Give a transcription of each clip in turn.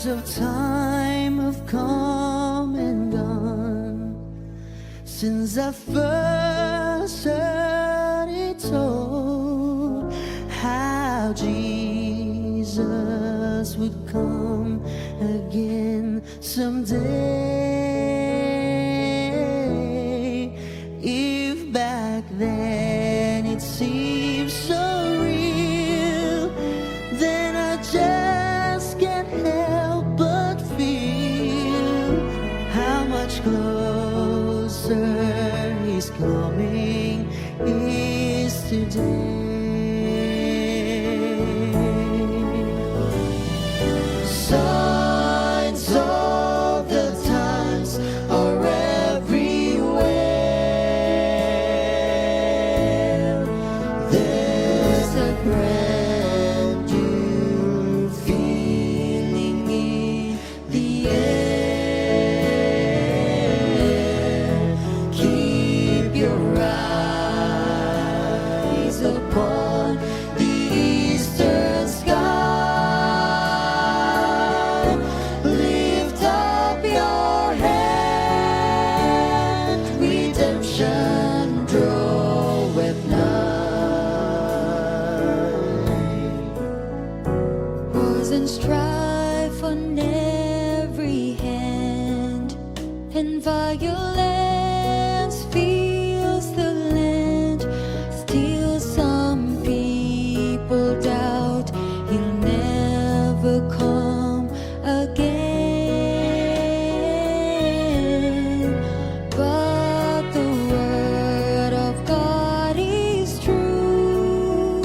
years of time have come and gone since I first heard it told how Jesus would come again someday. If back then it seems so real, then I just can't help but feel how much closer He's coming is today. Signs of the times are everywhere. There's a brand new feeling in the air. Keep your eyes upon the eastern sky. Lift up your hand, redemption draweth nigh. Wars and strife on every hand, and violence fills the land. Still some people doubt He'll never come again. But the word of God is true.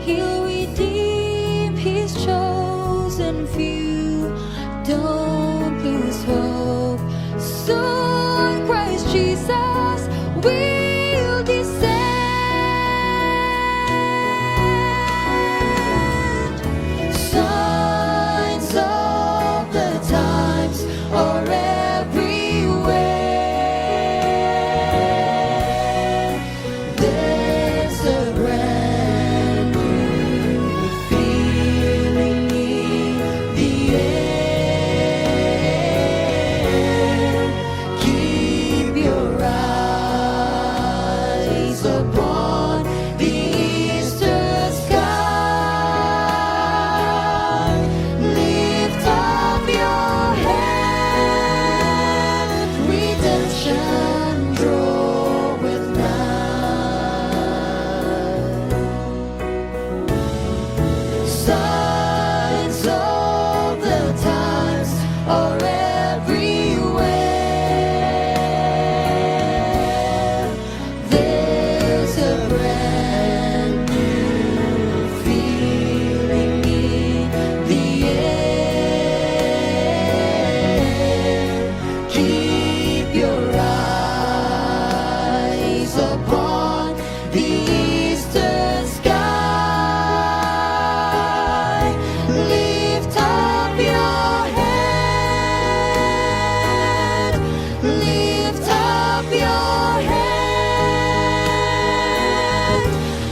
He'll redeem His chosen few. Don't lose hope. Soon Christ Jesus will descend. Signs of the times are everywhere. There's a brand new feeling in the air. Keep your eyes upon the eastern sky. Lift up your hand, redemption draweth nigh. Signs of the times are everywhere. There's a brand new feeling in the air. Keep your eyes upon the eastern sky. Lift up your hand. Lift up your hand.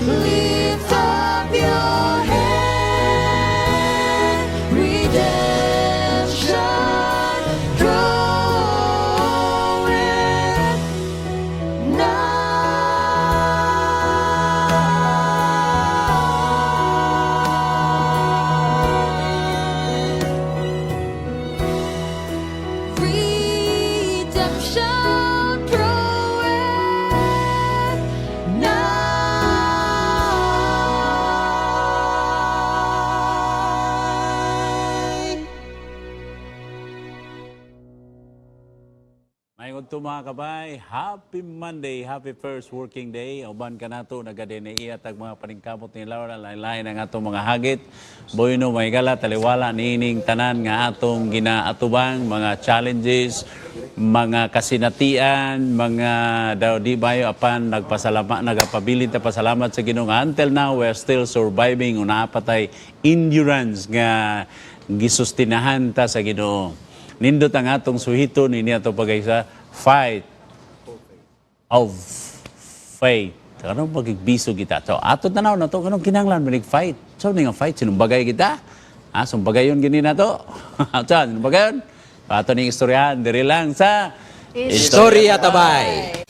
Lift up your hand. Redemption draweth nigh. Redemption draweth nigh. Mayon to mga kabay, happy Monday, happy first working day. Uban ka nato nagadinaiya tag mga paningkamot ni Laura, lain-lain ang atong mga hagit. Boyno maygala taliwala niining tanan nga atong ginaatubang mga challenges, mga kasinatian, mga daw di bayo apan nagpasalamat, nagapabilin ta pasalamat sa Ginoo nga until now we're still surviving, una patay endurance nga gisustinahan ta sa Ginoo. Nindot ang atong suhito ni ato pagaysa fight of faith. Anong pagigbiso kita? So, ato tanaw na to, anong kinanglan manig fight? So, nga fight, sinumbagay kita? Sumbagayon gini na to. Saan? Sumbagayon? Ato ning istoryahan, diri lang sa Istorya Tabay.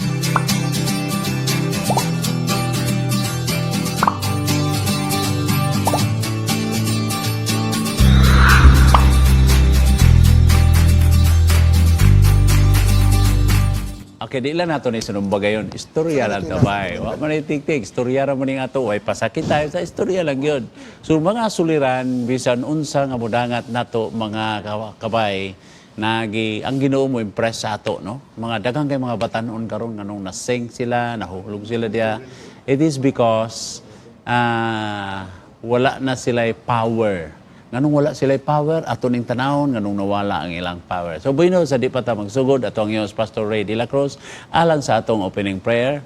Okay, di lang nato ni sunumbagayon. Istorya lang tabay. Wa man itik-tik, istorya ra man ning ato. Way pasakit tayo sa istorya lang yun. So mga suliran bisan unsa nga modangat nato mga kabay ang Ginoo mo impress sa ato, no? Mga daghang kay mga batan-on karon nganong nasing sila, nahulog sila diya. It is because wala na sila power. Nganong wala sila power, ato ning tanawon nganong nawala ang ilang power. So buino sa di pa ta magsugod ato ang iyong Pastor Ray de la Cruz alang sa atong opening prayer.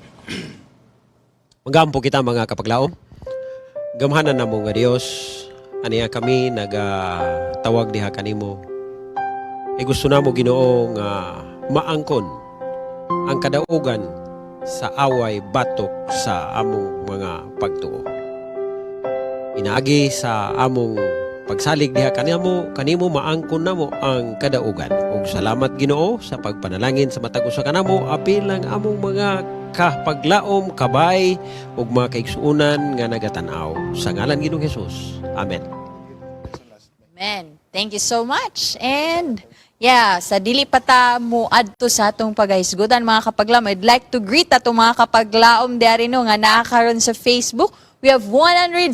Magampo kita mga kapaglaom. Gamhanan na mo nga Dios. Aniya kami nagatawag diha kanimo. Gusto na mo Ginoo nga maangkon ang kadaugan sa away batok sa among mga pagtuo. Inaagi sa among pagsalig diha kanimo maangkon namo ang kadaugan. Ug salamat Ginoo sa pagpanalangin sa matag usa kanamo apil lang among mga kapaglaom, kabay ug mga kaigsuonan nga nagatan-aw sa ngalan Ginoong Hesus. Amen. Amen. Thank you so much. And yeah, sa dili pa ta mo adto sa atong paghisgutan mga kapaglaom, I'd like to greet atong mga kapaglaom diari no nga naa karon sa Facebook. We have 164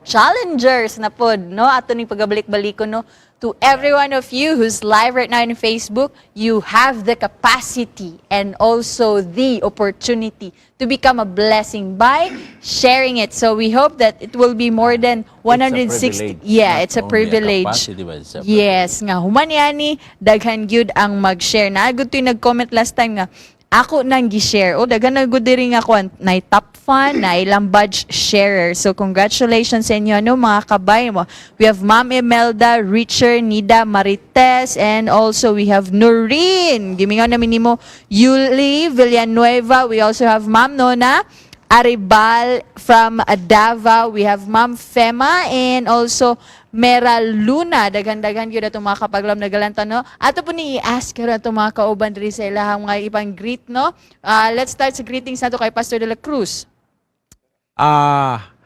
challengers na pod, no? Ato ning pagabalik-balikon, no? To every one of you who's live right now in Facebook, you have the capacity and also the opportunity to become a blessing by sharing it. So we hope that it will be more than 160. Yeah, it's a privilege. Yes, nga human yani daghan gyud ang mag-share. Na gud toy nag-comment last time nga ako nang gi-share. O daghan na gud diri nga kwan na top fan na ilang badge sharer. So congratulations sa inyo no mga kabay mo. We have Ma'am Imelda, Richard, Nida, Marites, and also we have Noreen. Gimingaw namin nimo Yuli Villanueva. We also have Ma'am Nona Aribal from Davao. We have Ma'am Fema and also Mera Luna. Daghan-daghan yun itong mga kapaglam na galanta, no? Ato po ni i-ask ka itong mga kauban rin sa ilahang mga ibang greet, no? Let's start sa greetings nato kay Pastor de la Cruz.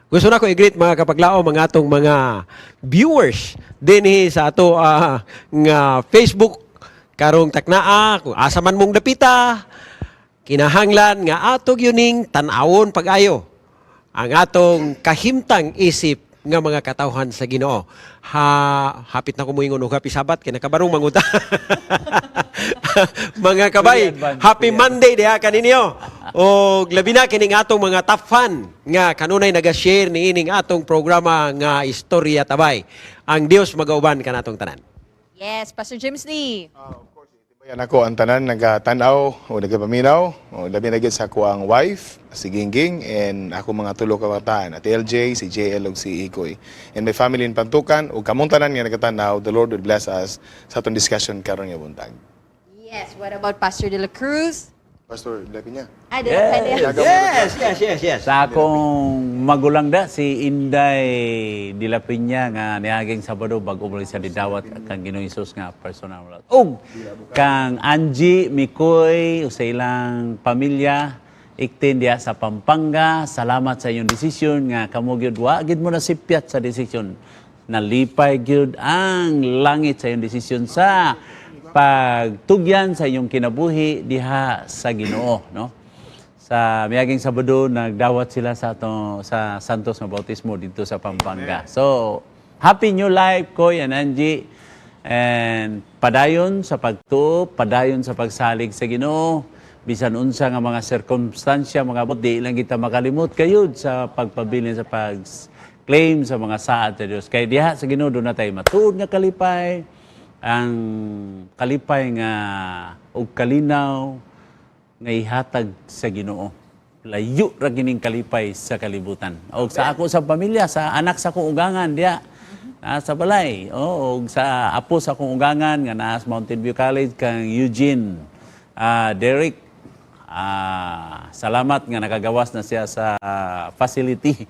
Gusto na ko i-greet mga kapaglaom mga atong mga viewers din sa ato nga Facebook karong taknaa kung asa man mong dapita kinahanglan nga atog yuning tan-awon pag-ayo ang atong kahimtang isip nga mga katawhan sa Ginoo. Hapit na ko moingon og happy Sabat kay nakabarong manguta. Mga kabay, happy Monday diha kaninyo. Og labi na kining atong mga top fan nga kanunay naga-share niining atong programa nga Istorya Tabay. Ang Dios magauban kanatong tanan. Yes, Pastor James Lee. Of course, yan ako ang tanan nagatanaw o nagapaminaw o labi na gyud sa ako ang wife si Gingging and ako mga tulo ka kabataan at LJ, si JL ug si Ikoy. And my family in Pantukan ug kamong tanan nga nagatanaw, the Lord will bless us sa atong discussion karon nga buntag. Yes, what about Pastor de la Cruz? Pastor, labi niya. De la Peña. Yes. Sa akong magulang da, si Inday Dilapinya nga niaging Sabado bago umalis sa didawat kang Ginoong Hesus nga personal. Kang Angie, Mikoy, sa ilang pamilya, iktin diya sa Pampanga. Salamat sa iyong desisyon nga kamo gyud wa gid mo nasipyat sa desisyon. Nalipay gyud ang langit sa iyong desisyon sa pagtugyan sa iyong kinabuhi diha sa Ginoo, no? Sa miaging Sabado nagdawat sila sa Santos nga bautismo dito sa Pampanga. So, happy new life Koy and Angie, and padayon sa pagtuo, padayon sa pagsalig sa Ginoo. Bisan unsa nga mga sirkumstansya, mga di lang kita makalimot kayod sa pagpabilin sa pag-claim sa mga saad sa Dios. Kay diha sa Ginoo doon na tayo matuod nga kalipay, ang kalipay nga og kalinaw nga ihatag sa Ginoo. Layo ra gining kalipay sa kalibutan. Og sa ako sa pamilya, sa anak sa akong ugangan diya sa balay, og sa apo sa akong ugangan nga naa sa Mountain View College kang Eugene, Derek, salamat nga nakagawas na siya sa facility.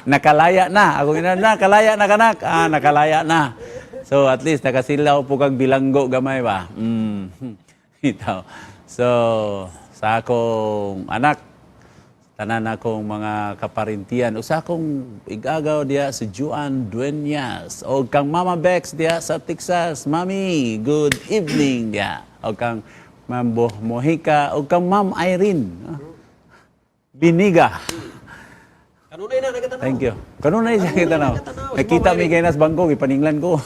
Nakalaya na. Ako nakalaya na kanak. Nakalaya na. So at least nakasilaw po kag bilanggo gamay ba. Ito. So sa akong anak, tanan akong mga kaparintian, usa akong igagaw diya si Juan Dueñas o kang Mama Bex diya sa Texas. Mami, good evening diya. O kang Ma'am Mojica o kang Ma'am Irene Biniga. Kanunay na nagatanaw. Thank you. Kanunay siya kitanaw. Nakita mi kay nas bangko ipaninglan ko.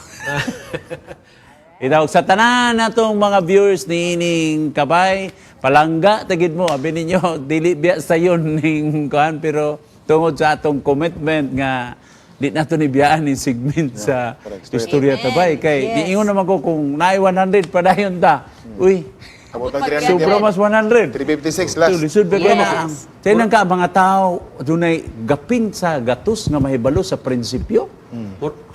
Itawag sa tanan natong mga viewers ni ining kabay, palangga tagid mo abi ninyo dili biya sayon ning kuan pero tungod sa atong commitment nga di nato ni biyaan ni segment sa istorya tabay kay Yes. diingon naman ko kung naay 100 padayon ta. Uy, Kabutang sobra mas 100. 356 last. Lisod ba kaya na? Tayo nang ka mga tao, dunay gaping sa gatos nga mahibalo sa prinsipyo.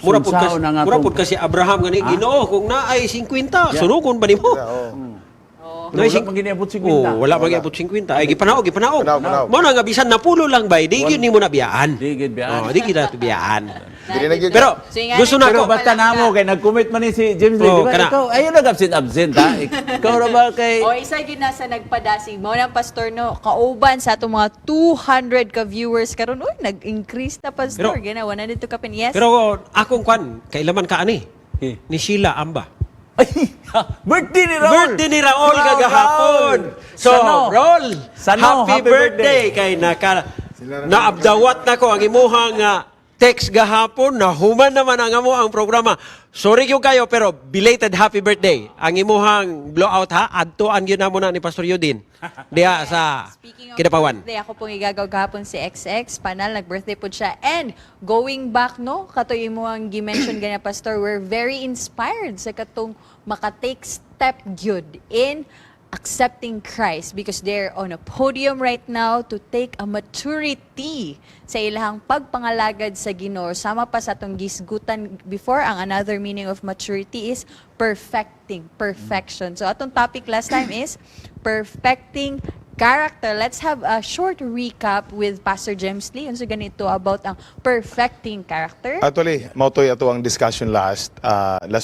Mura pud kasi, Sunsaon ang atong- mura pud kasi Abraham gani Ginoo kung naay 50, sunugon ba nimo? Wala pang giniabot 50. Wala pa gyapon 50. Ay gipanaog. Panaog. Mo na nga bisan napulo lang bay, di gyud nimo na biyaan. Di gid biyaan. Di kita biyaan. Dili na gyud. Pero So, yung gusto nga na Pero ko basta namo kay nag-commit man ni si James Lee, Oo, di ba? kana. Ikaw ayun nag-absent ha. Ikaw ra ba kay O isa gyud na sa nagpadasig mo ng pastor no kauban sa atong mga 200 ka viewers karon uy nag-increase na pastor Pero- gina 102 ka pin yes. pero akong kwan, kailaman ka ani? Eh. Ni Sheila Amba. Ay, birthday ni Raul. Birthday ni Raul Wow, kagahapon. Raul. So, Sano? Raul, Sano? happy birthday kay naabdawat na ko ang imuhang text gahapon na human naman ang amo ang programa. Sorry gyud kayo pero belated happy birthday. Ang imuhang blowout ha adtoan gyud namo na ni Pastor Yudin. Diha sa Speaking of Kidapawan. birthday, ako pong igagaw gahapon si XX, panal, nag-birthday po siya. And going back, no, katoy mo ang gi-mention ganyan, Pastor, we're very inspired sa katong makatake step gyud in accepting Christ because they're on a podium right now to take a maturity sa ilahang pagpangalagad sa Ginoo. Sama pa sa atong gisgutan before, ang another meaning of maturity is perfection. So atong topic last time is perfecting character. Let's have a short recap with Pastor James Lee. Unsa ganito about ang perfecting character? Actually, mautoy ato ang discussion last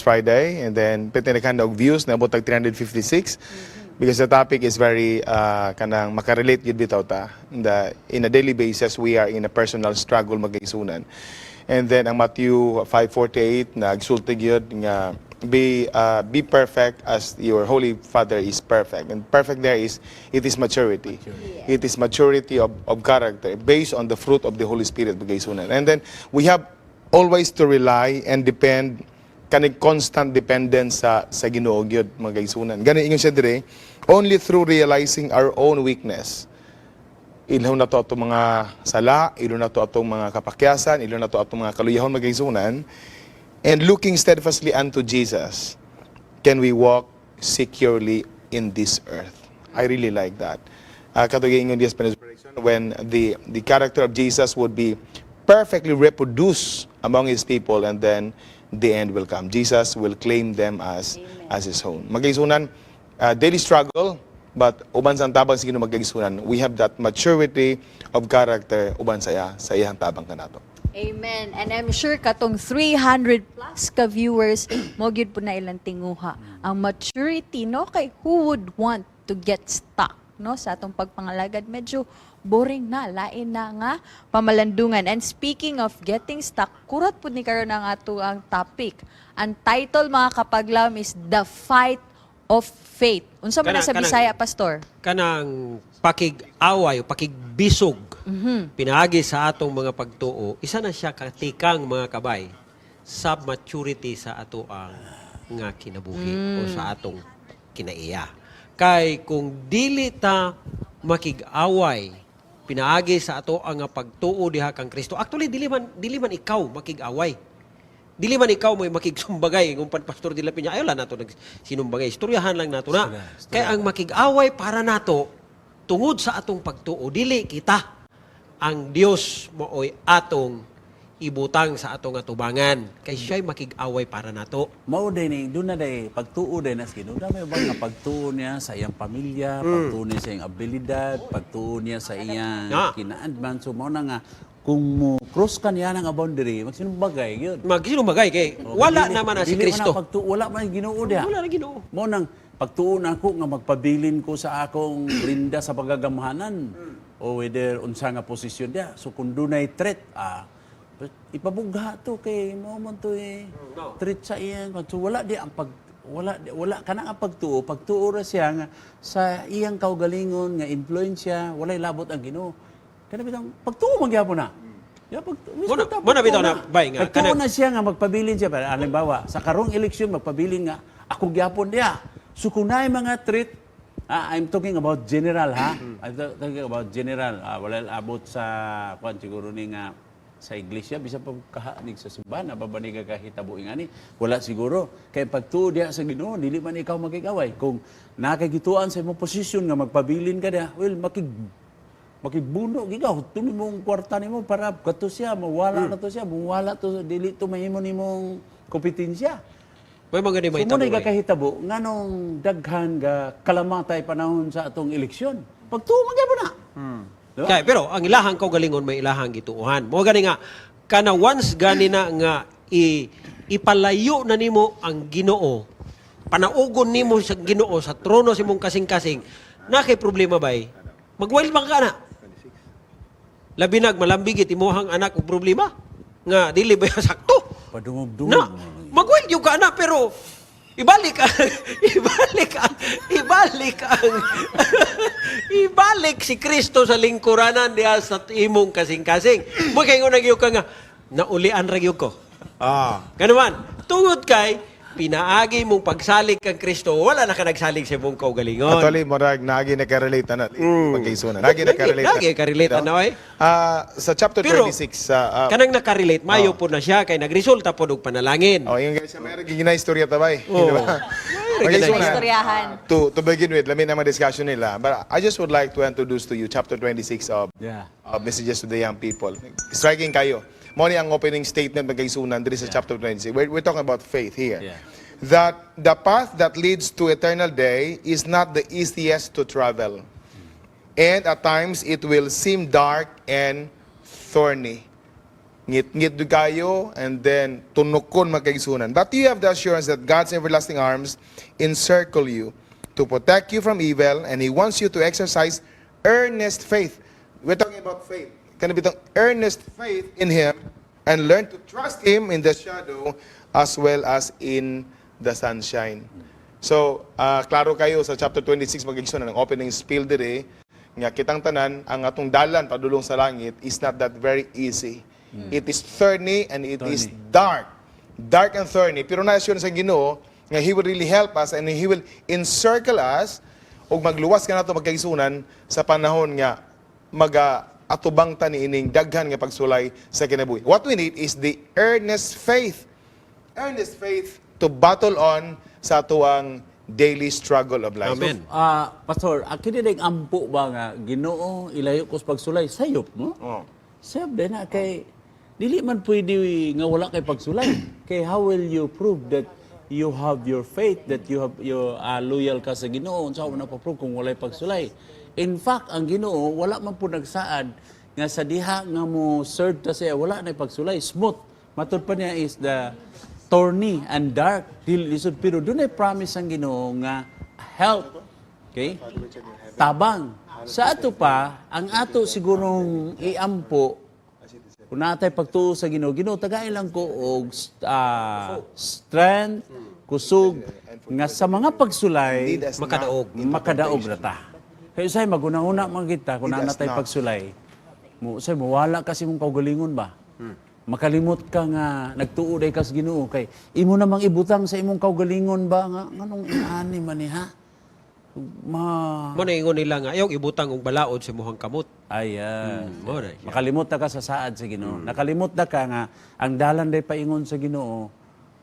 Friday and then pitinakan og views na abot tag 356 because the topic is very kanang makarelate gid bitaw ta. In a daily basis we are in a personal struggle magaisunan. And then ang Matthew 5:48 nagsulti gyud nga be perfect as your holy Father is perfect. And perfect there is it is maturity. It is maturity of character based on the fruit of the Holy Spirit magaisunan. And then we have always to rely and depend kanig constant dependence sa Ginoo gyud mga kaigsunan. Gani ingon siya dire, only through realizing our own weakness. Ilaw na to atong mga sala, ilaw na to atong mga kapakyasan, ilaw na to atong mga kaluyahon mga kaigsunan. And looking steadfastly unto Jesus, can we walk securely in this earth? I really like that. Katugay ingon diya sa inspiration when the character of Jesus would be perfectly reproduced among His people, and then the end will come. Jesus will claim them as His own. Magkaigsunan, daily struggle, but uban sa tabang sa Ginoo magkaigsunan, we have that maturity of character uban sa iyang tabang kanato. Amen. And I'm sure katong 300 plus ka viewers mo gyud po na ilang tinguha. Ang maturity no kay who would want to get stuck no sa atong pagpangalagad medyo boring na, lain na nga pamalandungan. And speaking of getting stuck, kurat po ni karon ang ato ang topic. Ang title mga kapaglam is The Fight of Faith. Unsa man na sa Bisaya, Pastor? Kanang pakig-away o pakigbisog pinaagi sa atong mga pagtuo, isa na siya katikang mga kabay sa maturity sa ato ang nga kinabuhi o sa atong kinaiya. Kay kung dili ta makig-away pinaagi sa ato ang pagtuo diha kang Kristo. Actually dili man ikaw makig-away. Dili man ikaw may makigsumbagay kung Pastor Dila Piña ayo lang nato nagsinumbagay. Istoryahan lang nato na. Kay ang makig-away para nato tungod sa atong pagtuo dili kita ang Dios mooy atong ibutang sa atong atubangan kay siya'y makig-away para nato. Mao din ni doon na day pagtuo din as Ginoo. Dami ba nga pagtuo niya sa iyang pamilya, pagtuo niya sa iyang abilidad, pagtuo niya sa iyang kinaadman. So mao na nga kung mo cross ka niya ng boundary, magsinumbagay gyud. Magsinumagay kay wala naman na si Kristo. Wala man Ginoo diha. Wala na Ginoo. Mo nang pagtuon ako nga magpabilin ko sa akong rinda sa pagagamhanan o whether unsa nga posisyon dia. So kung dunay threat, ipabugha to kay mo man to threat sa iyang. So wala di ang wala kana ang pagtuo ra siya nga sa iyang kaugalingon nga influensya, walay labot ang Ginoo. Kana bitang pagtuo man gyapon na. Ya Muna bitaw na bay nga pagtuo na siya nga magpabilin siya para halimbawa sa karong eleksyon magpabilin nga ako gyapon diha. So kung naay mga threat, I'm talking about general ha. I'm talking about general. Wala abot sa kwan siguro ni nga sa iglesia bisa pa kahanig sa simbahan babani ka kahitabo ingani wala siguro kay pagtuo diha sa Ginoo dili man ikaw makig-away kung nakagituan sa imong posisyon nga magpabilin ka diha makigbuno gigaw tumi mong kwarta nimo para kato siya mawala na to siya mawala to dili to mahimo nimong kompetensya. May mga di So muna kahitabo nganong daghan ga kalamatay panahon sa atong eleksyon pagtuo man gyapon na. Diba? Kaya, pero ang ilahang kaugalingon may ilahang gituuhan. Mo gani nga kana once gani na nga ipalayo na nimo ang Ginoo. Panaugon nimo sa Ginoo sa trono sa imong kasing-kasing. Na kay problema bay? Magwild man ka na. Labi nag malambigit imuhang anak og problema nga dili ba sakto? Padungog-dungog. Na magwild yung ka na pero ibalik si Kristo sa lingkuranan diha sa imong kasing-kasing. Mo kay ngunag ka nga naulian ra gyud ko. Kanuman, tungod kay pinaagi mong pagsalig kang Kristo, wala na ka nagsalig sa imong kaugalingon. Actually, morag nagi nakarelate na pagkaisunan. Nagi nakarelate. Nagi nakarelate na oy. Sa chapter Pero, 26 kanang nakarelate mayo po na siya kay nagresulta pod og panalangin. yung guys, may gina istorya tabay. Oh. Istoryahan. To begin with, lamin naman discussion nila. But I just would like to introduce to you chapter 26 of Messages to the Young People. Striking kayo. Mo ni ang opening statement ng kaisunan diri sa chapter 26. We're talking about faith here. Yeah. That the path that leads to eternal day is not the easiest to travel. And at times, it will seem dark and thorny. Ngit-ngit kayo, and then tunukon magkaisunan. But you have the assurance that God's everlasting arms encircle you to protect you from evil, and He wants you to exercise earnest faith. We're talking about faith. Can be earnest faith in Him and learn to trust Him in the shadow as well as in the sunshine. So, klaro kayo sa chapter 26 mag-igsoon ng opening spiel dire nga kitang tanan ang atong dalan padulong sa langit is not that very easy. It is thorny and it is dark. Dark and thorny. Pero na-assure sa Ginoo nga He will really help us and He will encircle us ug magluwas ka nato magkaigsunan sa panahon nga atubang tani ining daghan nga pagsulay sa kinabuhi. What we need is the earnest faith. Earnest faith to battle on sa atuang daily struggle of life. Amen. Pastor, akini ding ampo ba nga Ginoo ilayo ko sa pagsulay sayop no? Sayop din na kay dili man pwede nga wala kay pagsulay. Kay how will you prove that you have your faith, that you loyal ka sa Ginoo? Unsa man pa prove kung walay pagsulay? In fact, ang Ginoo wala man po nagsaad nga sa diha nga mo serve ta siya wala na pagsulay, smooth. Matud pa niya is the thorny and dark. Lisod pero dunay promise ang Ginoo nga help. Okay? Tabang. Sa ato pa, ang ato sigurong iampo kung natay pagtuo sa Ginoo, Ginoo tagay lang ko og strength, kusog nga sa mga pagsulay makadaog ra ta. Kaya usay maguna-una man kita kung natay pagsulay. Usay mawala kasi mong kaugalingon ba? Makalimot ka nga nagtuo day ka sa Ginoo kay imo namang ibutang sa imong kaugalingon ba nga nganong inaani man ni ha? Mo na ingon nila nga ayaw ibutang og balaod sa imong kamot. Ayan. Mo na. Makalimot na ka sa saad sa Ginoo. Nakalimot na ka nga ang dalan day paingon sa Ginoo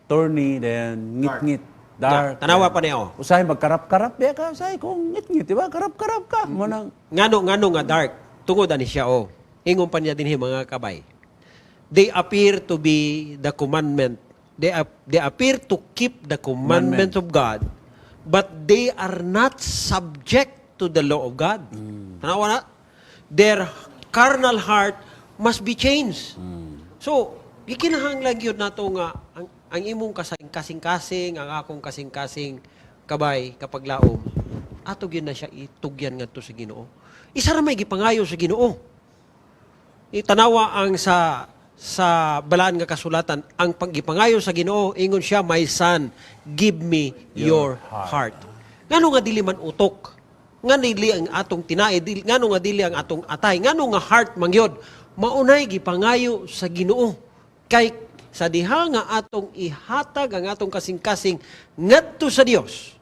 thorny then ngit-ngit. Dark. Tanawa pa niya. Usahay magkarap-karap ya ka, usahay kung ngit-ngit, di ba? Karap-karap ka. Ngano nga dark. Tungod ani siya Ingon pa niya dinhi mga kabay. they appear to be the commandment. They appear to keep the commandments of God, but they are not subject to the law of God. Tanawa na? Their carnal heart must be changed. So, gikinahanglan yun na to nga, ang imong kasing-kasing, ang akong kasing-kasing kabay kapag laom, ato yun na siya itugyan nga to sa Ginoo. Isa ra may gipangayo sa Ginoo. Itanawa ang sa balaan nga kasulatan, ang paggipangayo sa Ginoo, ingon siya, my son, give me your heart. Ngano nga dili man utok, nga dili ang atong tinai, ngano nga dili ang atong atay, ngano nga heart mangyod, maunay gipangayo sa Ginoo. Kay sa diha nga atong ihatag ang atong kasing-kasing ngadto sa Dios,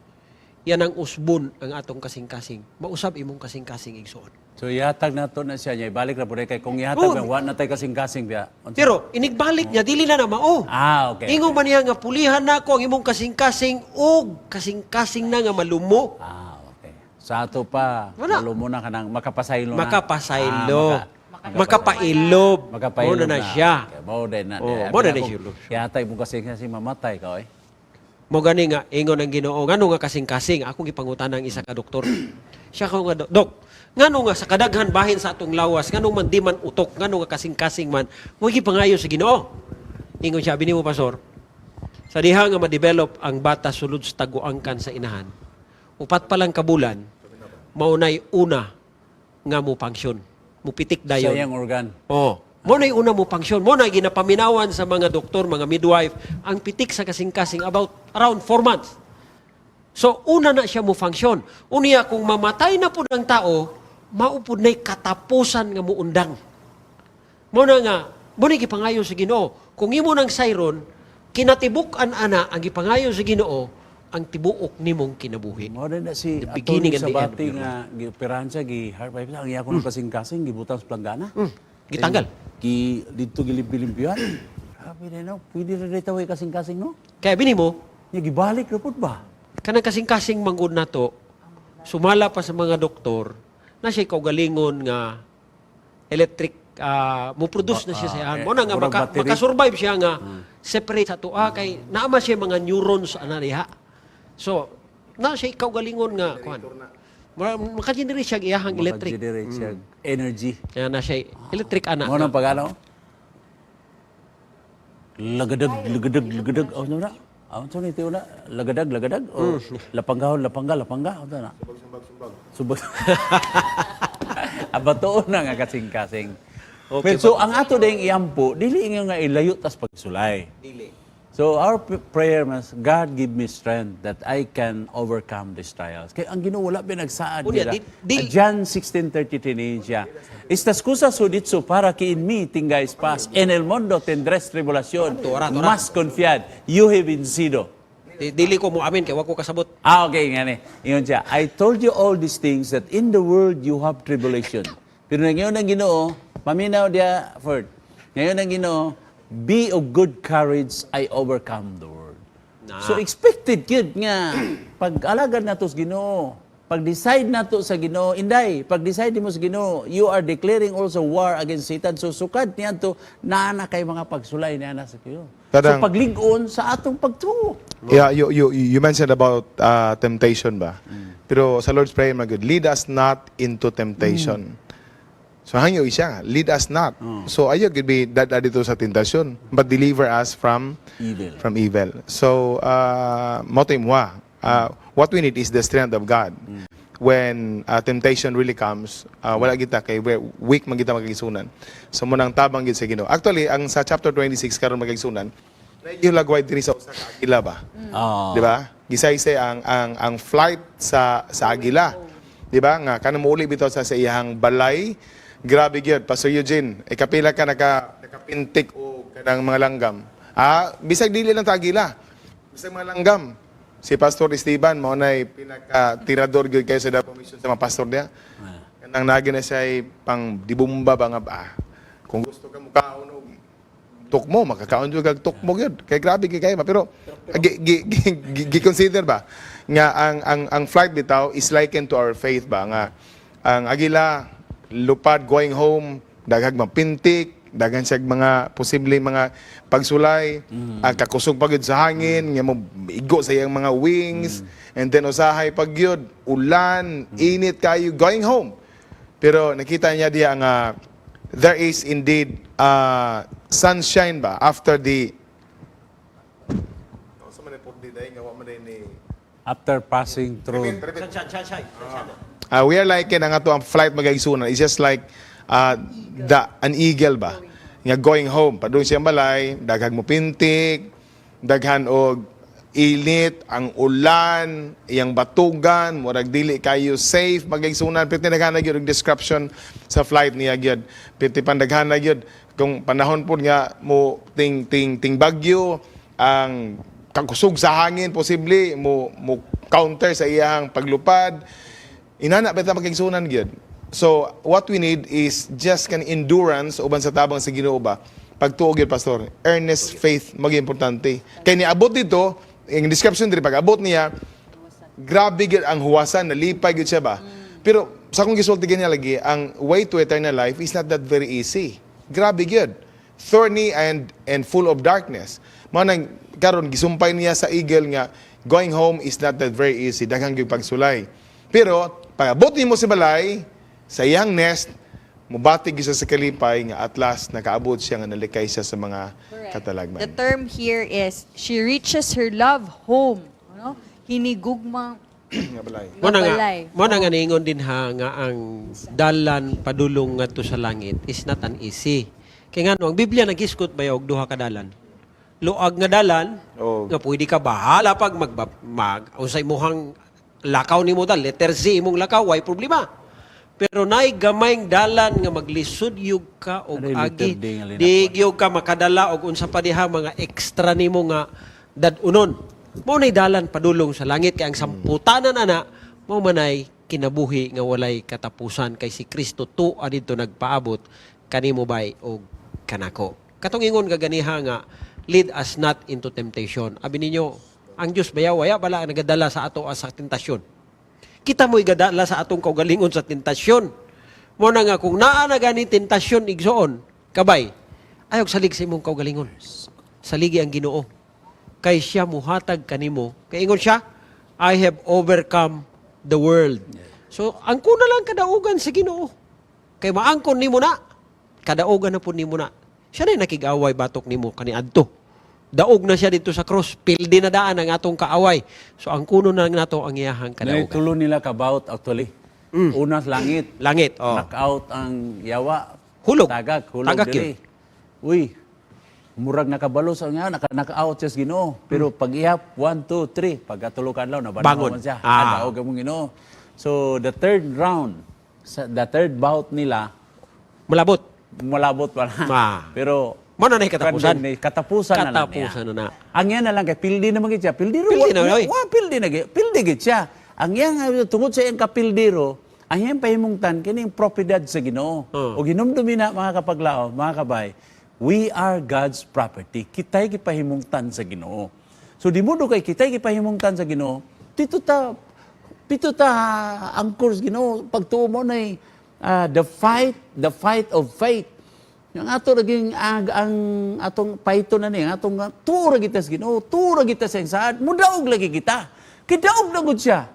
yan ang usbon ang atong kasing-kasing. Mausab imong kasing-kasing igsoon. So ihatag na to na siya niya, ibalik na po rin kay kung ihatag na, wala na tayo kasing-kasing biya. Pero inigbalik niya, dili na na mao. Okay. Ingon man niya nga pulihan nako ang imong kasing-kasing ug kasing-kasing na nga malumo. Okay. Sa ato pa, Wala. malumo na ka ng makapasaylo na. Makapasaylo. Makapailob. Makapailob Mao na siya. Okay. Mao din na. Mao na siya. Ihatag mo kasi mamatay ka, eh. Mo gani nga ingon ang Ginoo, ngano nga kasing-kasing ako gipangutan ng isa ka doktor. Siya ko nga dok, ngano nga sa kadaghan bahin sa atong lawas, ngano man di man utok, ngano nga kasing-kasing man, mo gipangayo sa Ginoo. Ingon siya binimo pastor. Sa diha nga ma-develop ang bata sulod sa taguangkan sa inahan. Upat pa lang kabulan, maunay una nga mo pangsyon. Mupitik dayon. Sayang organ. Mo na una mo pangsyon. Mo na ginapaminawan sa mga doktor, mga midwife, ang pitik sa kasing-kasing around 4 months. So, una na siya mo function. Unya, kung mamatay na po ng tao, maupod na'y katapusan nga mo undang. Mo na nga, mo na gipangayo sa Ginoo. Kung imo ng sayron, kinatibuk-an ana ang gipangayo sa Ginoo, ang tibuok nimong kinabuhi. Mao din na si The beginning Atty. and the end of Sabati your nga gioperahan siya, gi-heart bypass, ang iya ko ng kasing-kasing, gibutang sa planggana. Gitanggal. Dito gilimpi-limpihan. Sabi na, pwede rin rin tawag kasing-kasing, no? Kaya binimo, Nga gibalik na po ba? kanang kasing-kasing manggod na to, sumala pa sa mga doktor, na siya kaugalingon nga electric, mo produce na siya sa iyan. Mo na nga, murag battery. makasurvive siya nga, separate sa tuwa, kay naama siya mga neurons ana diha. So, na siya kaugalingon nga, kuhan. Makagenerate siya iyahang electric. Maka-generate siya energy. Kaya na siya electric ana. Mo nang pag-ano? Lagadag. Ano na? Ano na ito na? Lagadag. O lapangga. Ano na? Subag. Abatoon na nga kasing-kasing. Okay, So, ang ato ding iyampo, dili nga nga ilayo tas pagsulay. So, our prayer mas, God give me strength that I can overcome these trials. Kaya ang Ginoo wala pinagsaad Unya, nila. di- John 16:33 niya. Estas cosas so ditso para que en mí tengáis paz. En el mundo tendréis tribulación. Tora. Mas confiad. You have vencido. Dili ko mo amin, kaya wako kasabot. Okay, nga ni. Ingon siya, I told you all these things that in the world you have tribulation. Pero ngayon ang Ginoo, paminaw dia, Ford. Ngayon ang Ginoo, be of good courage, I overcome the world. So expected yun nga, pag-alagad na to sa Ginoo, pag-decide na to sa Ginoo, inday, pag-decide mo sa Ginoo, you are declaring also war against Satan. So sukad niya to, naana kay mga pagsulay niya na sa Ginoo. So Tadang- pag-ligon sa atong pagtuo. Yeah, you mentioned about temptation ba? Pero sa Lord's Prayer, my good, lead us not into temptation. So hangyo siya, lead us not. So ayo could be that dito sa tentasyon, but deliver us from Evil. So moto imwa. What we need is the strength of God. When temptation really comes, wala kita kay weak man kita magigsunan. So munang tabang gid sa Ginoo. Actually, ang sa chapter 26 karon magigsunan, yung lagway diri sa usa ka agila ba? Di ba? Gisay-say ang flight sa agila. Di ba? Nga kanang muuli bitaw sa iyang balay. Grabe gyud, Pastor Eugene. Kapila ka nakapintik o kanang mga langgam. Bisag dili lang ta agila. Bisag mga langgam. Si Pastor Esteban mao nay pinaka-tirador gyud kayo sa Davao Mission sa mga pastor niya. Kanang nagi na siya pang dibumba ba nga ba. Kung gusto ka mukaon og tukmo, makakaon jud kag tukmo gyud. Kay grabe kay kayo pero gi-consider ba nga ang flight bitaw is likened to our faith ba nga ang agila lupad going home daghag mapintik Dagan siya mga posible mga pagsulay, ang kakusog pagyud sa hangin, nga mo igo sa iyang mga wings, and then usahay pagyud, ulan, init kayo, going home. Pero nakita niya diya nga there is indeed sunshine ba after the After passing through. we are like ang ato ang flight magaigsunan. It's just like an eagle ba nga going home. Padung siyang balay, daghang mo pintik, daghan og init, ang ulan, iyang batugan, murag dili kayo safe magaigsunan. Pero daghan na gyud og description sa flight niya gyud. Pero pandaghan na gyud kung panahon po nga mo ting bagyo ang kakusog sa hangin posible mo counter sa iyang paglupad. Inana beta magigsunan gyud. So what we need is just kan endurance uban sa tabang sa Ginoo ba. Pagtuo gyud pastor, earnest faith maging importante. Kay niabot dito, ang description diri pag abot niya, grabe gyud ang huwasan, nalipay gyud siya ba. Pero sa akong gisulti niya lagi, ang way to eternal life is not that very easy. Grabe gyud. Thorny and full of darkness. Mao nang karon gisumpay niya sa eagle nga going home is not that very easy. Daghang gyud pagsulay. Pero pag abot nimo sa balay, sa iyang nest, mubatig siya sa kalipay nga at last nakaabot siya nga nalikay siya sa mga katalagman. The term here is, she reaches her love home. Ano? Hinigugma. Nga balay. Balay. Mo na nga ningon din ha nga ang dalan padulong ngadto sa langit is not an easy. Kaya nga no, ang Biblia nagiskot ba og duha ka dalan? Luag nga dalan, Oh. nga pwede ka bahala pag usay mohang lakaw nimo dal, letter Z imong lakaw, way problema. Pero nay gamayng dalan nga maglisod yug ka og Ano yung agi, letter D nga linakwan? di gyud ka makadala og unsa pa diha mga extra nimo nga dadunon. Mao nay dalan padulong sa langit kay ang samputanan ana mao manay kinabuhi nga walay katapusan kay si Kristo tuwa didto nagpaabot kanimo bay og kanako. Katong ingon ka ganiha nga lead us not into temptation. Abi ninyo, ang Dios bayaw-waya bala nagadala sa ato sa tentasyon. Kita mo igadala sa atong kaugalingon sa tentasyon. Mo na nga kung naa na gani tentasyon igsoon, kabay, ayog salig sa imong kaugalingon. Saligi ang Ginoo. Kay siya muhatag kanimo. Kay ingon siya, I have overcome the world. So, angko na lang kadaugan sa Ginoo. Kay maangkon nimo na, kadaugan na po nimo na. Siya na nakig-away batok nimo kaniadto. Daog na siya dito sa cross. Pildi na daan ang atong kaaway. So ang kuno na nato ang iyahang kadaugan. Tulo nila kabaut actually. Unas langit. Langit. Oh. Knockout ang yawa. Hulog. Tagak. Hulog Tagak dili. Uy, murag nakabalo sa nga, naka-out siya sa Ginoo. Pero pag ihap, 1, 2, 3, pagkatulukan lang, Bangon. nabangon man siya. Daog ang Ginoo. So, the third round, the third bout nila, Malabot. malabot pa na. Pero, Mo na katapusan. Katapusan na lang niya. Katapusan na. Ang yan na lang kay pildi na magit siya. Pildiro. Pildi na, oy. Pildi na. Pildi git siya. Ang yan tungod sa iyang kapildiro, ang yan pahimungtan kining propiedad sa Ginoo. O ginumdumi na mga kapaglao, mga kabay, we are God's property. Kitay gipahimungtan sa Ginoo. So di mo do kay kitay gipahimungtan sa Ginoo, pito ta ang course Ginoo pagtuo mo na the fight of faith. Yung ato naging ang atong paito na niya, atong tura kita sa Ginoo, tura kita sa saad, mudaog lagi kita. Kidaog na gud siya.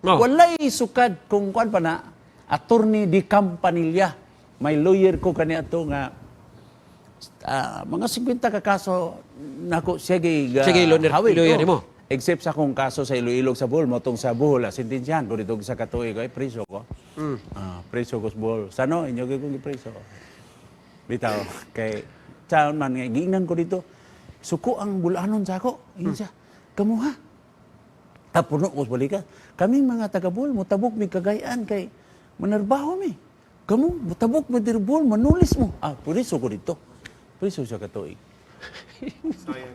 No. Walay sukad kung kuan pa na attorney di Campanilla. May lawyer ko kani ato nga mga 50 ka kaso nako sige lawyer mo. Except sa akong kaso sa Iloilo sa Bohol, mo tong sa Bohol, sintensyahan ko dito sa katuig ay preso ko. Preso ko sa Bohol. Sano inyo kung preso. Bitaw kay taon man nga giingnan ko dito. Suko ang bulanon sa ako. Ingon siya. Kamu ha? Tapuno ko balikan. Kaming mga taga Bohol motabok mi Cagayan kay manarbaho mi. Kamu motabok mi dir Bohol manulis mo. Preso ko dito. Preso sa katuig.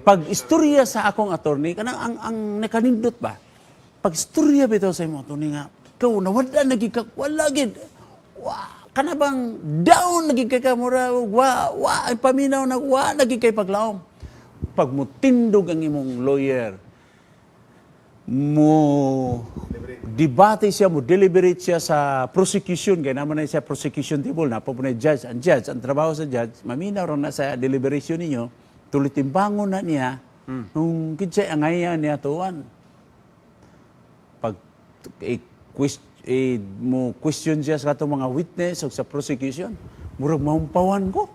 Pag istorya sa akong attorney, kanang ang nakanindot ba? Pag istorya bitaw sa imo attorney nga, ikaw nawala lagi ka, wala gid. Kana bang down lagi kay kamura, ay paminaw na lagi kay paglaom. Pag mo tindog ang imong lawyer, mo debate siya, mo deliberate siya sa prosecution, kaya naman na siya prosecution table, na po na judge. Ang trabaho sa judge, maminaw ron na sa deliberation ninyo, tulitimbangon na niya, nung kinsay angayan niya tuwan. Pag mo question siya sa itong mga witness o sa prosecution, murag maumpawan ko.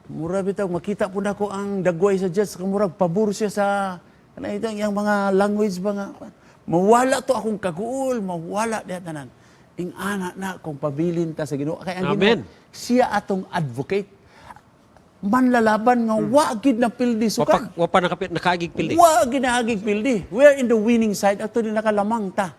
Murag bitaw, makita po na ko ang dagway sa judge, murag pabor siya sa yung mga language mga mawala to akong kaguol, mawala diya tanan. Ing ana na kung pabilin ta sa Ginoo. Kaya ang Amen. Ginoo, siya atong advocate. Manlalaban nga wagid na pildi sukan. Wa pa nakaagig pildi. Wagid na agig pildi. We're in the winning side ato din nakalamang ta.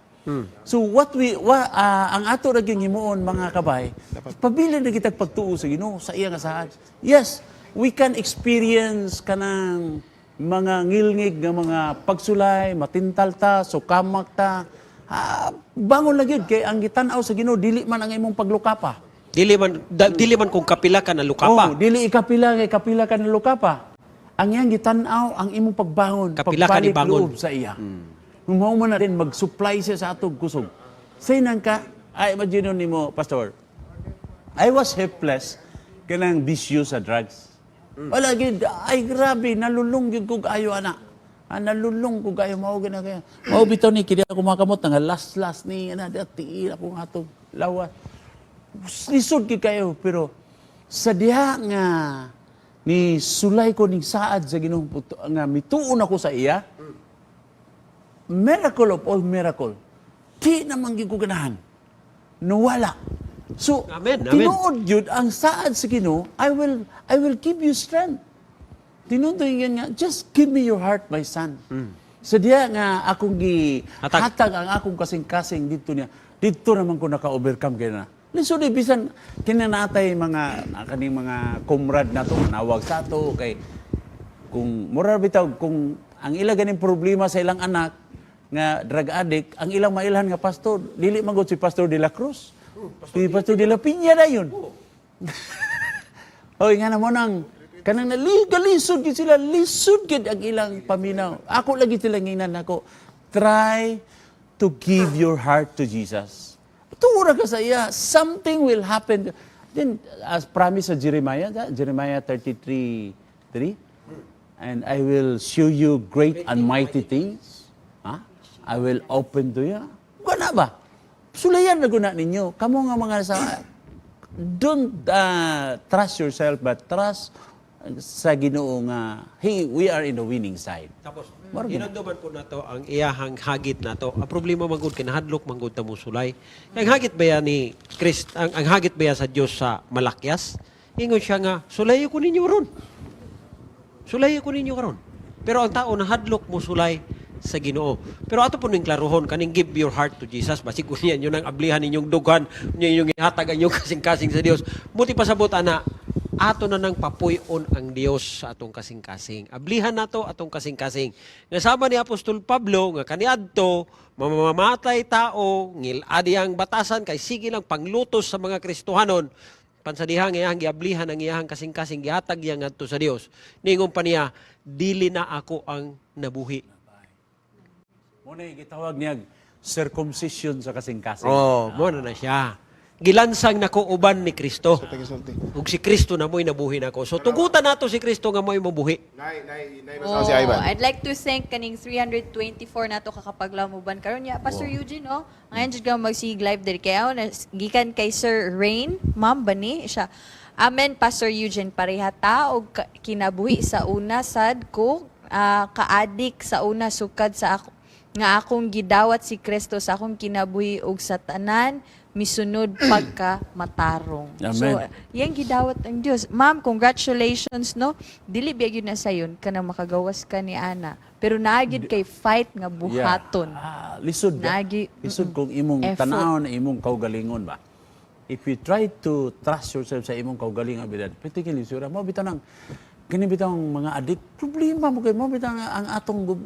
So ang ato ra gyud himuon mga kabay, pabilin na kitag pagtuo sa Ginoo sa iya nga saad. Yes, we can experience kanang mga ngilngig nga mga pagsulay, matintal ta, sukamak ta. Bangon lang yun, kay ang gitan-aw sa Ginoo dili man ang imong paglukapa. Dili man kung kapila ka na lukapa. Dili kapila ka na lukapa. Ang iyang gitan-aw ang imong pagbangon, Kapila ka ni pagbalik bangon. loob sa iya. Mao man na rin mag-supply siya sa atong kusog. Say nang ka, imagine nimo, Pastor. I was helpless kanang bisyo sa drugs. Wala gid, ay grabe, nalulung gid ko kayo ana. Nalulung ko kayo mao gina kaya. Mao bitaw ni kidi ako makamot nga last ni ana dati ako nga atong lawas. Lisod gid kayo pero sa diha nga ni sulay ko ning saad sa Ginoo nga mituon ako sa iya. Miracle of all miracle. Di naman gid ko ganahan. Nawala. So, Amen, amen. tinuod yun, ang saad sa Ginoo, I will give you strength. Tinuod yun nga, just give me your heart, my son. Sa diya nga akong hatag ang akong kasing-kasing dito niya, dito naman ko naka-overcome kaya na. Lisod bisan kinanatay kaning mga comrade na to, nawag sa to, kay kung mura bitaw, kung ang ila ganing problema sa ilang anak, nga drug addict, ang ilang mailhan nga pastor, dili man gud si Pastor de la Cruz. Si Pastor de la Piña na yun. Oy, nga naman kanang nalisod gid sila, lisod gid ang ilang paminaw. Ako lagi sila nginan ako, try to give your heart to Jesus. Tuura ka sa iya, something will happen. Then, as promised sa Jeremiah 33:3, and I will show you great and mighty things. I will open to you. Gana ba? Sulayan na guna ninyo. Kamo nga mga don't trust yourself, but trust sa Ginoo nga, hey, we are in the winning side. Tapos, Marag- inanduman po na to ang iyahang hagit na to. Ang problema manggod kinahadlok manggod ta mo sulay. Ang hagit ba yan ni Christ, ang hagit ba yan sa Dios sa Malakyas? Ingon siya nga, sulay ko ninyo ron. Sulay ko ninyo ron. Pero ang tao nahadlok mo sulay sa Ginoo. Pero ato po ning klaruhon kaning give your heart to Jesus, basig ko niyan yun ang ablihan ninyong dughan, ninyong ihatag ang inyong kasing-kasing sa Dios. Buti pasabot ana, ato na nang papuyon ang Dios sa atong kasing-kasing. Ablihan nato atong kasing-kasing. Nga sama ni Apostol Pablo nga kaniadto mamamatay tao ngiladi ang batasan kay sige lang panglutos sa mga Kristohanon. Pansadihang iyang giablihan ang iyang kasing-kasing gihatag iya ngadto sa Dios. Ningon pa niya, dili na ako ang nabuhi. Muna gitawag niya circumcision sa kasing-kasing. Mo na siya. Gilansang nako uban ni Kristo. Sulti. Ug si Kristo na mo'y nabuhi nako. So tugutan nato si Kristo nga mo'y mabuhi. Si Ivan. I'd like to thank kaning 324 nato kakapaglamuban karon ya Pastor Eugene no. Ngayon jud ka magsig live diri kay gikan kay Sir Rain, ma'am bani siya. Amen Pastor Eugene pareha ta og kinabuhi sa una sad ko kaadik sa una sukad sa ako nga akong gidawat si Kristo sa akong kinabuhi og sa tanan misunod pagka matarong. Amen. So, yang gidawat ang Dios. Ma'am, congratulations, no? Dili biyag yun na sayon ka na makagawas ka ni Ana. Pero naagid kay fight nga buhaton. Lisod ba? Nagi- Lisod kung imong Effort. tanaw na imong kaugalingon ba? If you try to trust yourself sa imong kaugalingon, particularly sura mo bitaw nang kini bitaw mga addict, problema mo kay mo bitaw ang atong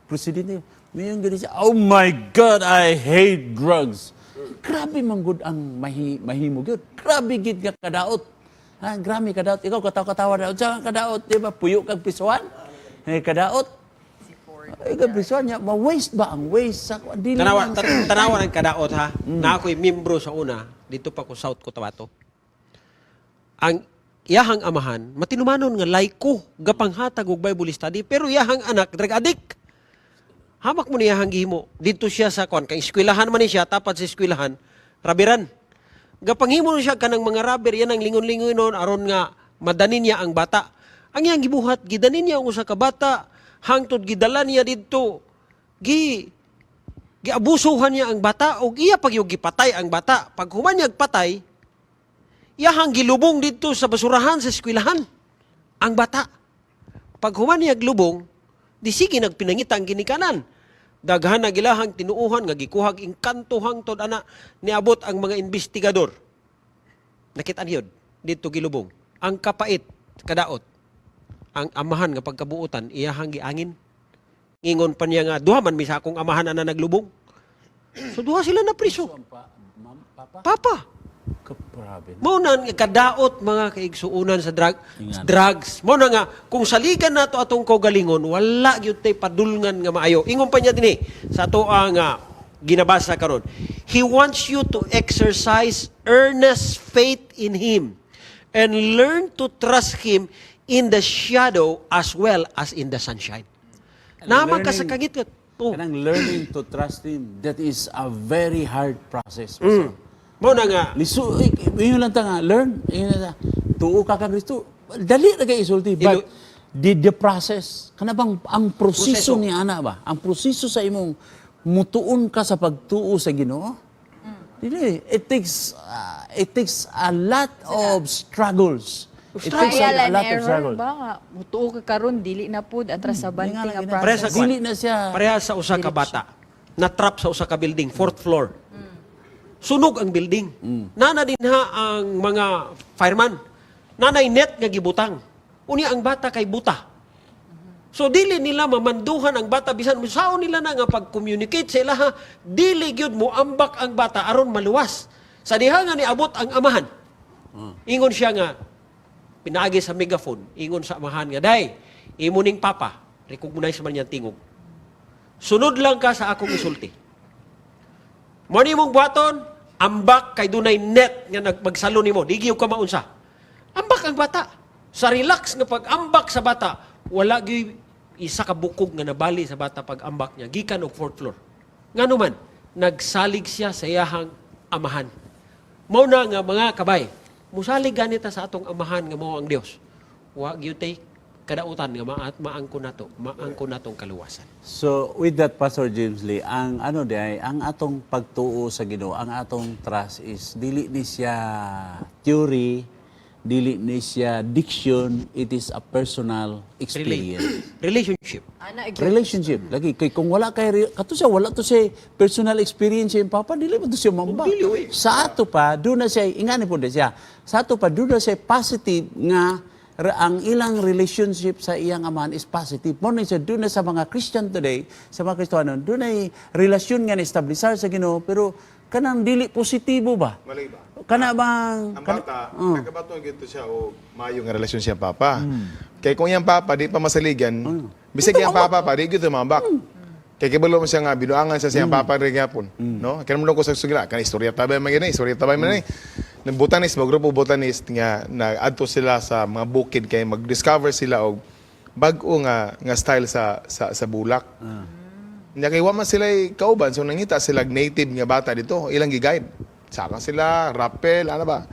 presidente. Mayon gani siya, oh my God, I hate drugs. Grabe man gud ang mahimo gyud. Grabe gid nga kadaot. Grabe kadaot. Ikaw katawa-katawa daot sa kadaot, di ba? Puyo kag pisuan. Kadaot. Ay, kaprisuan niya, ma-waste ba ang waste sa dili lang. Tanawa ng kadaot ha. Na ako'y membro sa una, dito pa ko South Cotabato. Ang iyahang amahan, matinumanon nga laiko, gapanghatag og Bible study, pero iyahang anak, drug addict. Hamak mo niya hang gihimo. Dito siya sa kwan, kay eskwelahan man ni siya, tapat sa eskwelahan, rabiran. Gapanghimo siya kanang mga rubber, yan ang lingon-lingon nun, aron nga madanin niya ang bata. Ang iyang gibuhat, gidanin niya ang usa ka bata, hangtod gidala niya dito, giabusuhan niya ang bata, o iya pag yung gipatay ang bata. Pag human niya patay, iyahang gilubong dito sa basurahan sa eskwelahan, ang bata. Pag human niya lubong, di sige nagpinangitang ginikanan. Daghan na gilahang tinuuhan nga gikuhag inkanto hangtod ana niabot ang mga investigador. Nakita niyo dito gilubong. Ang kapait kadaot. Ang amahan nga pagkabuutan iyahang giangin. Ingon pa niya nga duha man mi sa akong amahan ana naglubong. So duha sila na priso. Papa. Kaprabe. Mao na nga kadaot mga kaigsuunan sa drugs. Mao na nga kung saligan nato atong kaugalingon wala gyud tay padulngan nga maayo. Ingon pa niya dinhi sa ato nga ginabasa karon. He wants you to exercise earnest faith in him and learn to trust him in the shadow as well as in the sunshine. Naman ka sa kangit ka. Oh. Kanang learning to trust him, that is a very hard process. Mao na nga Liso, yun lang ta nga, learn. Yun lang ta. Tuo ka kang Kristo. Dali na kayo isulti. But the process, kana bang ang proseso ni ana ba? Ang proseso sa imong mutuon ka sa pagtuo sa Ginoo. Dili, it takes a lot of struggles. It takes a Trial and lot of error struggles. ba nga? Mutuo ka karon dili na pud atras sa banting nga Pareha process. sa Dili na siya. pareha sa usa ka bata. Na-trap sa usa ka building, 4th floor. Sunog ang building. Nana din ha ang mga fireman. Nanay net nga gibutang. Unya ang bata kay buta. So dili nila mamanduhan ang bata bisan musaon nila na nga pag-communicate sa ilaha, dili gyud mo ambak ang bata aron maluwas. Sa diha nga niabot ang amahan. Ingon siya nga pinaagi sa megaphone, ingon sa amahan nga, "Day, imo ning papa, recognize man niya tingog. Sunod lang ka sa akong isulti. Mo ni mong buhaton, ambak kay dunay net nga nagmagsalo nimo, di gyud ka maunsa. Ambak ang bata. Sa relax nga pag-ambak sa bata, wala gyud isa ka bukog nga nabali sa bata pag-ambak niya gikan og 4th floor. Ngano man, nagsalig siya sa iyahang amahan. Mao na nga mga kabay, musalig ganita sa atong amahan nga mao ang Dios. Wa gyud tay kadautan nga maangko natong kaluwasan. So, with that, Pastor James Lee, ang ano day, ang atong pagtuo sa Ginoo, ang atong trust is dili ni siya theory, dili ni siya diction, it is a personal experience. Relationship. Ana Relationship. Lagi, kay kung wala kay kato siya, wala to siya personal experience yung papa, dili mo to siya mambak. Sa ato pa, doon na siya, ingani po na siya, sa ato pa, doon na siya positive nga ang ilang relationship sa iyang amahan is positive. Mo na siya, doon na sa mga Christian today, sa mga Kristiyano, doon ay relasyon nga na-establisar sa Ginoo, pero kanang dili positibo ba? Mali ba? Kana bang... Ang bata, nagkabato gito siya o mayo nga relasyon siya papa. Kaya kung yung papa di pa masaligan, bisag yung papa pa, di gito mambak. Kaya kibalo mo siya nga, binuangan sa siyang papa rin yapon. No? Kaya mo ko sa sugila, kan istorya tabay man gani, istorya tabay man ng botanist, mga grupo botanist nga nag-adto sila sa mga bukid kay mag-discover sila og bag-o nga style sa bulak. Nya kay wa man sila kauban, so nangita sila native nga bata dito, ilang gi-guide. Saka sila, rappel, ano ba?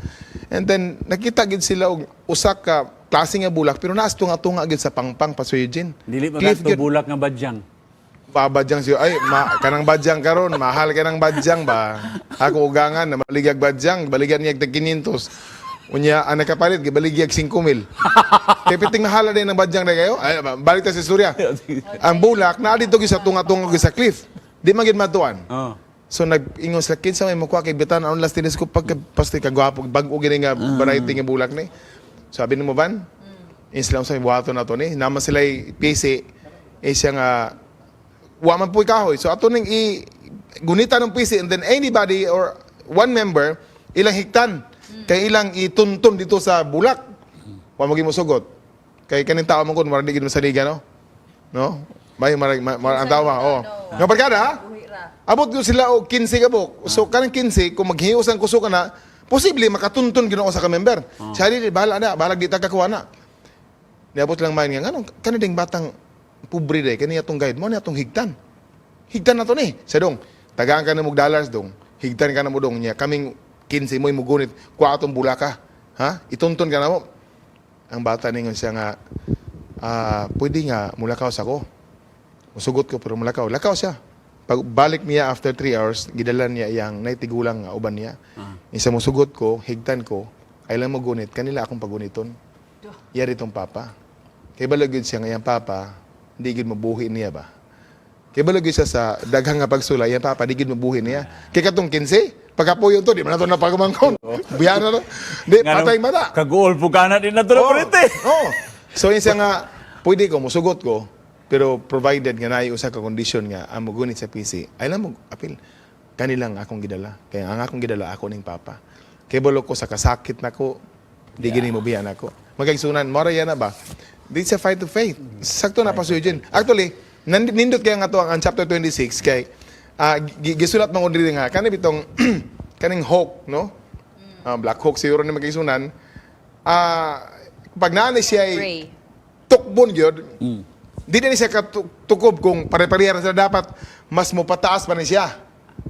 And then nakita gid sila og usa ka klase nga bulak pero naas tunga-tunga gid sa pangpang Pastor Eugene. Dili ba Cliff to gid. bulak nga badyang? Babadyang siya, ay, kanang badyang karon, mahal ka ng badyang ba? Ako ugangan, na maligag badyang, baligyan niya tag 500. Unya, ang nakapalit, baligyag 5,000. Kaya piting mahala din ng badyang na kayo. Ay, balik tayo sa istorya. Ang bulak, naadito sa tunga-tunga sa cliff. Di magid matuan. Oh. So, nag-ingon sa kinsa may mukha kay bitan, ang last tinis ko, pasti kagwapo, bago gini nga, variety nga bulak ni. Sabi ni mo ban, Islam sa buhato na to ni, naman sila PC, siya nga, waman po kahoy. So ato ning gunita ng PC and then anybody or one member ilang hiktan kay ilang ituntun dito sa bulak. Wa mo gimo sugot. Kay kaning tao man kun mara digid masaliga no. No? ang tawa, oh. Nga barkada, ha? Abot ko sila o 15 ka buk. So, kanang 15, kung maghius ang kuso ka na, posible makatuntun ginoo sa ka-member. Siya di, bahala di tagkakuha na. Niabot lang main nga, anong, kanading batang pobre day, kaniya tong guide mo, niya tong higtan. Higtan na to ni. Sa dong, tagaan ka na mo dollars dong, higtan ka na mo dong niya, kaming 15 mo imugunit, kuha atong bulaka. Ha? Ituntun ka na mo. Ang bata ningon siya nga, pwede nga, mulakaw sa ko. Musugot ko pero mulakaw. Lakaw siya. Pag balik niya after 3 hours, gidalan niya yang naitigulang nga uban niya. Isa musugot ko, higtan ko, ay lang mo gunit, kanila akong paguniton. Yari tong papa. Kaya balagid siya nga yung papa, di gid mabuhi niya ba? Kaya balagid siya sa daghang nga pagsula, yung papa, di gid mabuhi niya. Kaya katong 15, pagkapuyo to, di man na to napagumangkon. Biyan na to. Di, patay mata. Kag-goal po ka na din na doon ulit. Oh. So yun siya nga, pwede ko, musugot ko, pero provided nga na usa ka condition nga ang mugunit sa PC, ay lang mo apil. Kanilang akong gidala. Kaya ang akong gidala ako ning papa. Kaya bulok ko sa kasakit nako, di gini mo biyan ako. Magkaigsunan, mora yan na ba? This is a fight to faith. Sakto na pa si Eugene. Actually, nindot kaya nga to ang chapter 26 kay gisulat mo diri nga kanang bitong kaning hawk, no? Black Hawk siguro ni magkaigsunan. Pag naani siya ay tukbon gyud. Di na siya katukob kung pare-parehara sila dapat mas mo pataas pa ni siya.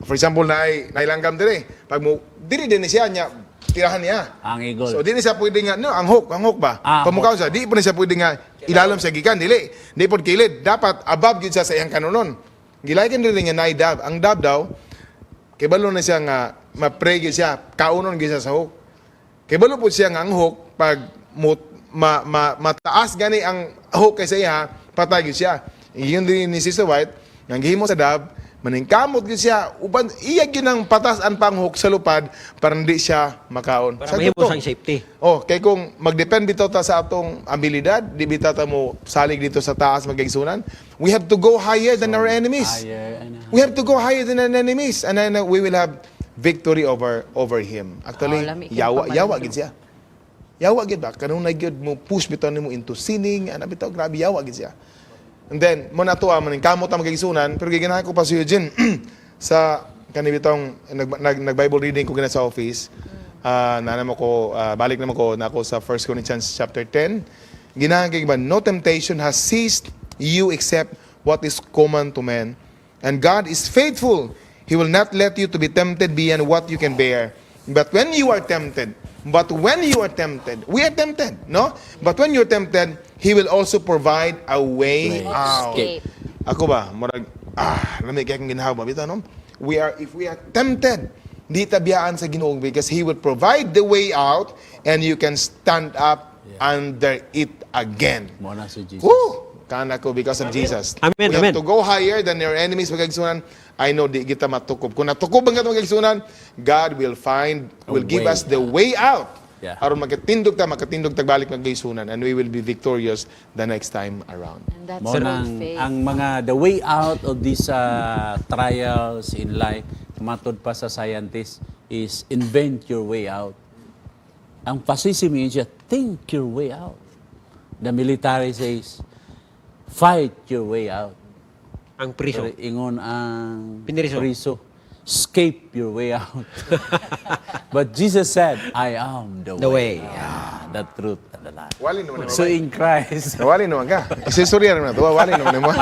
For example, nailanggam dire. Pag mo diri din siya nya tirahan niya. Ang eagle. So di na siya pwede nga ang hook ba? Pamukaw siya, di po na siya pwede nga ilalom sa gikan dili. Di pod kilid, dapat above gyud siya sa iyang kanunon. Gilaykan din nga nay dab. Ang dab daw kay balo na siya nga ma-pray gyud siya, kaunon gyud siya sa hook. Kay balo po siya nga ang hook pag mataas gani ang hook kay sa iya, patay gyud siya. Iyon din ni Sister White, nang gihimo sa dab, maningkamot gyud siya, uban iya gyud ang patas ang panghook sa lupad para hindi siya makaon. Para mahimo sang safety. Oh, kay kung magdepend bitaw ta sa atong abilidad, di bitaw ta mo salig dito sa taas magigsunan, we have to go higher than our enemies. We have to go higher than our enemies and then we will have victory over him. Actually, yawa gid siya. Yawa gid ba? Kanang nagyod mo push bitaw nimo into sinning, ana bitaw grabe yawa gid siya. And then mo nato man kamot ang magigsunan, pero giganahan ko pa si Eugene sa kani bitong nag-Bible reading ko gina sa office. Balik naman ko nako sa 1 Corinthians chapter 10. Ginahan kay ba, no temptation has seized you except what is common to men. And God is faithful. He will not let you to be tempted beyond what you can bear. But when you are tempted, we are tempted, no? But when you're tempted, He will also provide a way out. Escape. Ako ba, marag, lamig kaya kong ginawa ba, no? If we are tempted, di tabiyaan sa Ginoo because He will provide the way out and you can stand up under it again. Muna si Jesus. Woo! Kana ko because of Jesus. Amen, We have amen. to go higher than your enemies magigsunan. I know di kita matukob. Kung natukob ang katong magigsunan, God will give way us the way out. Yeah. Aron makatindog tagbalik magigsunan and we will be victorious the next time around. And that's Mo real nang faith. ang the way out of these trials in life, matod pa sa scientists, is invent your way out. Ang pasisimiin siya, think your way out. The military says, fight your way out. Ang priso. Pero ingon ang Piniriso. priso, escape your way out. But Jesus said, I am the way. The truth and the life. Wali naman So in Christ, Wali naman ka. Isusuriya naman ito. Wali naman mo.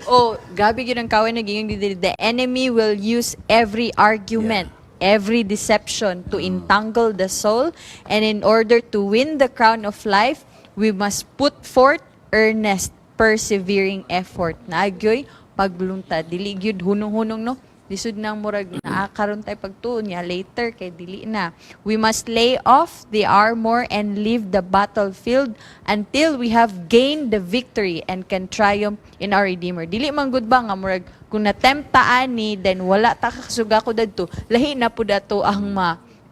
Oh, gabi yun ang kawin naging the enemy will use every argument, every deception to entangle the soul, and in order to win the crown of life, we must put forth earnest, persevering effort. Nagyoy pagluntad, dili gyud hunong-hunong no. Lisod nang murag naakaron tay pagtuon niya later kay dili na. We must lay off the armor and leave the battlefield until we have gained the victory and can triumph in our Redeemer. Dili man gud ba nga murag kung natemptaan ni then wala ta kasuga ko dadto, lahi na pud ato ang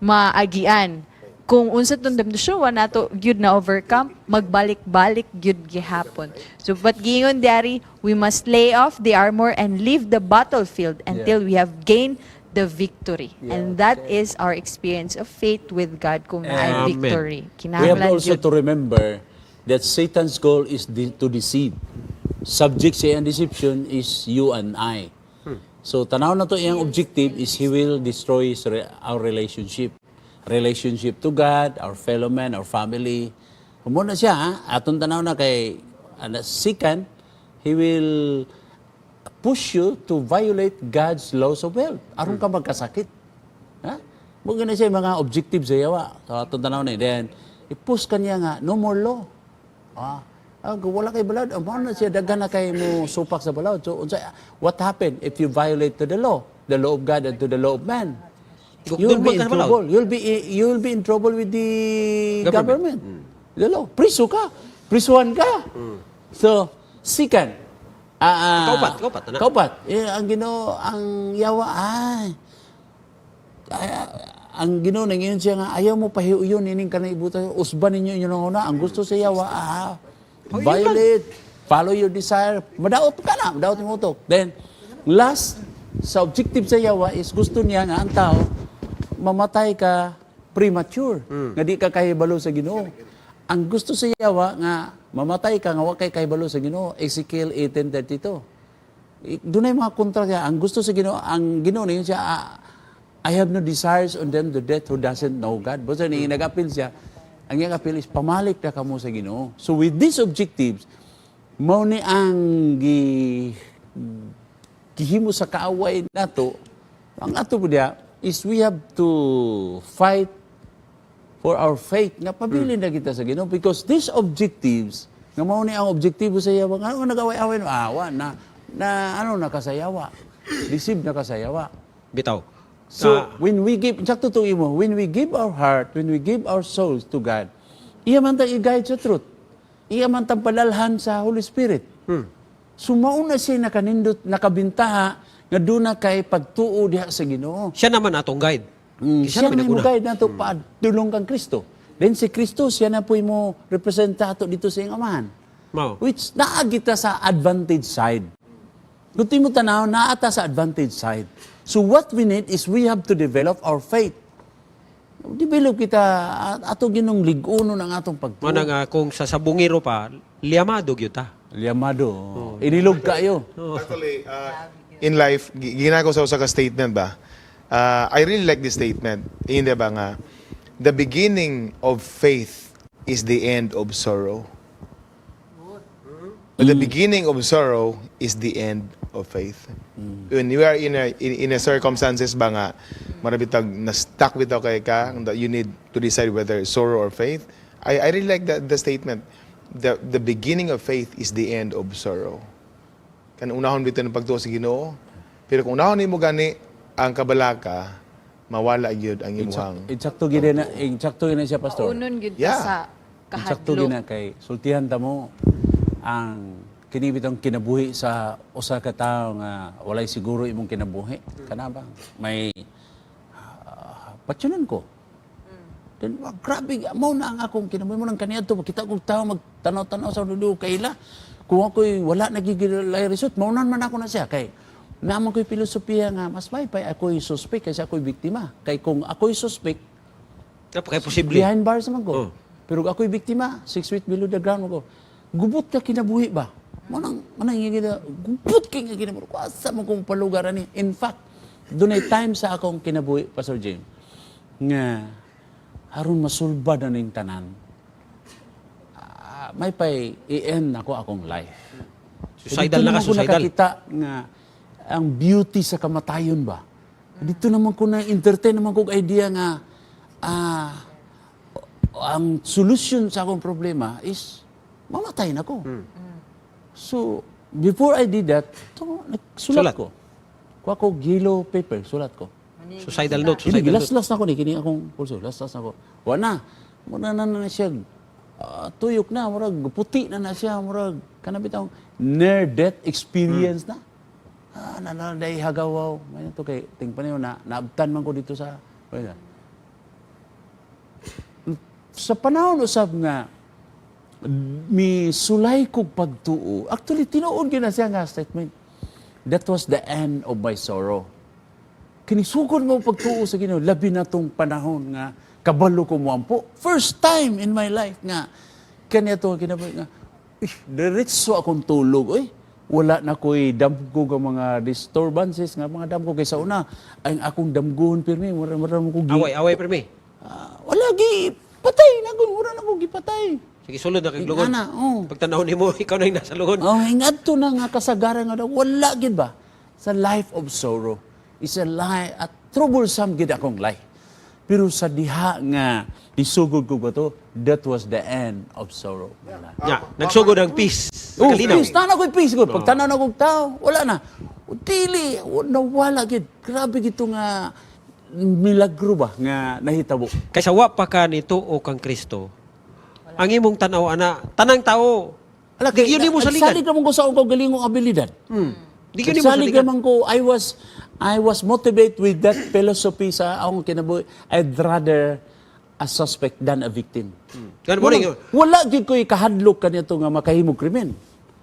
maagian. Kung unsa tong temptation wa nato gyud na overcome, magbalik-balik gyud gihapon. So but giingon diari, we must lay off the armor and leave the battlefield until we have gained the victory. And that is our experience of faith with God kung naay Amen. victory. we have Kinahanglan also gyud. to remember that Satan's goal is to deceive. Subject sa iyang deception is you and I. So tanaw na to iyang objective is he will destroy our relationship. Relationship to God, our fellow man, our family. Humuna siya, ha? Atong tanaw na kay second, he will push you to violate God's laws of health. Aron ka magkasakit. Ha? Muna na siya mga objective sa yawa. So atong tanaw na. Then, i-push kanya nga, no more law. Wala kay balad. Ano na siya, dagan na kay mo supak sa balad. So, what happened if you violate to the law of God and to the law of man? You'll be in trouble. You'll be in trouble with the government. The law. Priso ka. Prisuhan ka. So, second, kaupat. Ang Ginoo, ang yawa, ang Ginoo ngayon siya nga, ayaw mo pahiuyon, ining ka na ibuta, usban ninyo yun ang una. Ang gusto sa yawa, violate, follow your desire, madaot ka na, madaot yung utok. Then, last, sa objective sa yawa is gusto niya nga ang tao, mamatay ka premature, nga di ka kahibalo sa Ginoo. Ang gusto sa yawa nga, mamatay ka nga wa kay kahibalo sa Ginoo. Ezekiel 18:32. Doon ay mga kontra niya. Ang gusto sa Ginoo, ang Ginoo niya siya, I have no desires on them to death who doesn't know God. Basta niya nag-appeal siya, ang iyang appeal is pamalik na kamo sa Ginoo. So with these objectives, mao ni ang gihimo sa kaaway nato, ang ato po diya is we have to fight for our faith nga pabilin na kita sa Ginoo because these objectives nga mao ni ang objektibo sa yawa nga nag-away-away no awa na nakasayawa. Deceive na kasayawa. Bitaw. So, when we give, sakto to imo, when we give our heart, when we give our souls to God, iya man tang i-guide sa truth. Iya man tang palalhan sa Holy Spirit. So, mauna siya nakanindot, nakabintaha, nga doon na kay pagtuo diha sa Ginoo. Siya naman atong guide. Siya na mo guide nato padulong kang Kristo. Then si Kristo, siya na po mo representato dito sa iyong amahan. Mao. Which naagita sa advantage side. Kung mo tanaw, naata sa advantage side. So what we need is we have to develop our faith. Develop kita, ato ginong liguno ng atong pagtuo. Manang kung sa sabungiro pa, liyamado gyud ta. Liyamado. Inilog kayo. Actually, in life, ginagawa sa usa ka statement ba? I really like this statement. Hindi ba nga, the beginning of faith is the end of sorrow. But the beginning of sorrow is the end of faith. When you are in a circumstances ba nga, marabitag na-stuck bitaw kay ka, that you need to decide whether sorrow or faith. I really like the statement. The beginning of faith is the end of sorrow. Kan unahon bitaw ng pagtuo sa Ginoo. Pero kung unahon nimo gani ang kabalaka, mawala gyud ang imuhang. Insakto gina siya, Pastor. Unon gyud Yeah. sa Insakto kahadlok. gina kay sultihan ta mo ang kinibitang kinabuhi sa usa ka tawo nga walay siguro imong kinabuhi. Kana ba? May patsunan ko. Then grabe mo na ang akong kinabuhi mo nang kaniadto makita kog tawo magtanaw-tanaw sa dulo kaila. Kung ako'y wala nagigilay result, maunan man ako na siya kay naman ko'y filosofiya nga mas maypay ako'y suspect kaysa ako'y biktima. Kay kung ako'y suspect, Kaya posible. behind bars naman ko. Pero ako'y biktima, 6 feet below the ground ko. Gubot ka kinabuhi ba? Manang gina, gubot ka kinabuhi. Asa mo kong palugaran ni. In fact, doon ay time sa akong kinabuhi, Pastor James, nga haron masulbad na ning tanan. May pay i-end ako akong life. Suicidal na ka, Dito naman ko suicidal. nakakita nga ang beauty sa kamatayon ba. Dito naman ko na-entertain naman kong idea nga ang solution sa akong problema is mamatay na ko. So, before I did that, sulat Sulat. ko. Kuha ko yellow paper, sulat ko. Suicidal note, Kini suicidal note. gilas-las na ko ni kini akong pulso, las-las na ko. Wala na siya. Tuyok na, murag puti na siya, murag kanang bitaw near death experience na. Day hagawaw. May to kay ting paniyo na naabtan man ko dito sa sa panahon usab nga mi sulay kog pagtuo. Actually tinuod gyud na siya nga statement. That was the end of my sorrow. Kinisugod mo pagtuo sa Ginoo labi na tong panahon nga kabalo ko mo ampo. First time in my life nga kanya to kinabuhi nga, diretso akong tulog, oy. Wala na ko'y damgo nga mga disturbances nga mga damgo kaysa una. Ay akong damgoon pirmi, maram ko Away permi. wala gi patay nagun, wala na ko gipatay. Sige, sulod na kay lugon. Ana, oh. Pagtanaw nimo ikaw na yung nasa lugon. Oh, ingadto na nga kasagaran nga daw, wala gid ba? Sa life of sorrow is a lie, at troublesome gid akong life. Pero sa diha nga nisugod ko ba to, that was the end of sorrow. Ya, nagsugod ang peace. Oh, Kalinaw. peace. Tanaw ko'y peace good. Pag tanaw na kong tao, wala na. Dili, nawala gid. Grabe gito nga milagro ba nga nahitabo. Kaysa wa pa ka nito o kang Kristo. Ang imong tanaw ana, tanang tao. Ala, Di yun mo saligan. Salig naman ko sa akong galingong abilidad. Di yun mo Salig saligan. naman ko, I was motivated with that philosophy sa akong kinabuhi. I'd rather a suspect than a victim. Gan mo rin Wala gid ko'y kahadlok kanito nga makahimog krimen.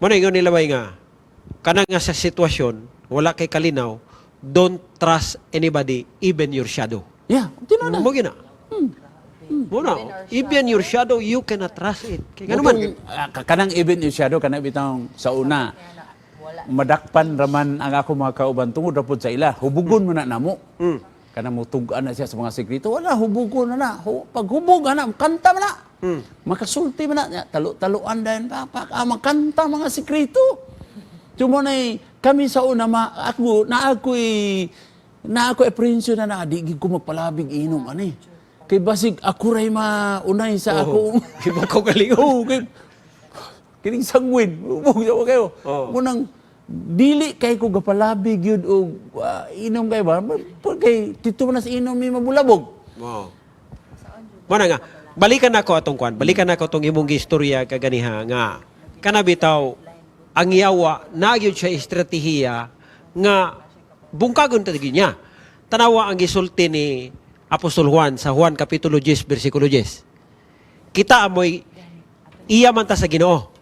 mo rin nila ba nga kanang nga sa sitwasyon wala kay kalinaw, don't trust anybody, even your shadow. Yeah, tino na. Mo gina. Mo na. Even your shadow, you cannot trust it. Kaya nga naman. Kanang even yung shadow, kanang bitang sa una, madakpan raman ang ako mga kauban tungod rapod sa ila. Hubugon mo na namo. Kanang mutugan na siya sa mga sekreto. Wala, hubugon na. Pag hubog na, kanta mo na. Makasulti mo na. Talo-taloan dahil makanta mga sekreto. Tumo na kami sa una, na ako apprehension na di ko magpalabig inom ani. Kay basig ako ray maunay sa ako. Iba ko galing. Oh, kay kining sangwin. Ubog kayo. Munang dili kay ko gapalabig yun o inom kayo ba? Kay tito mo na sa inom ni mabulabog. Wow. Mana nga, balikan ako atong kwan. Balikan ako atong imong istorya kaganiha nga kanabitaw ang yawa nagyud siya estratehiya nga bungkagon ta niya. Tanawa ang gisulti ni Apostol Juan sa Juan kapitulo 10 bersikulo 10. Kita amoy iya man ta sa Ginoo.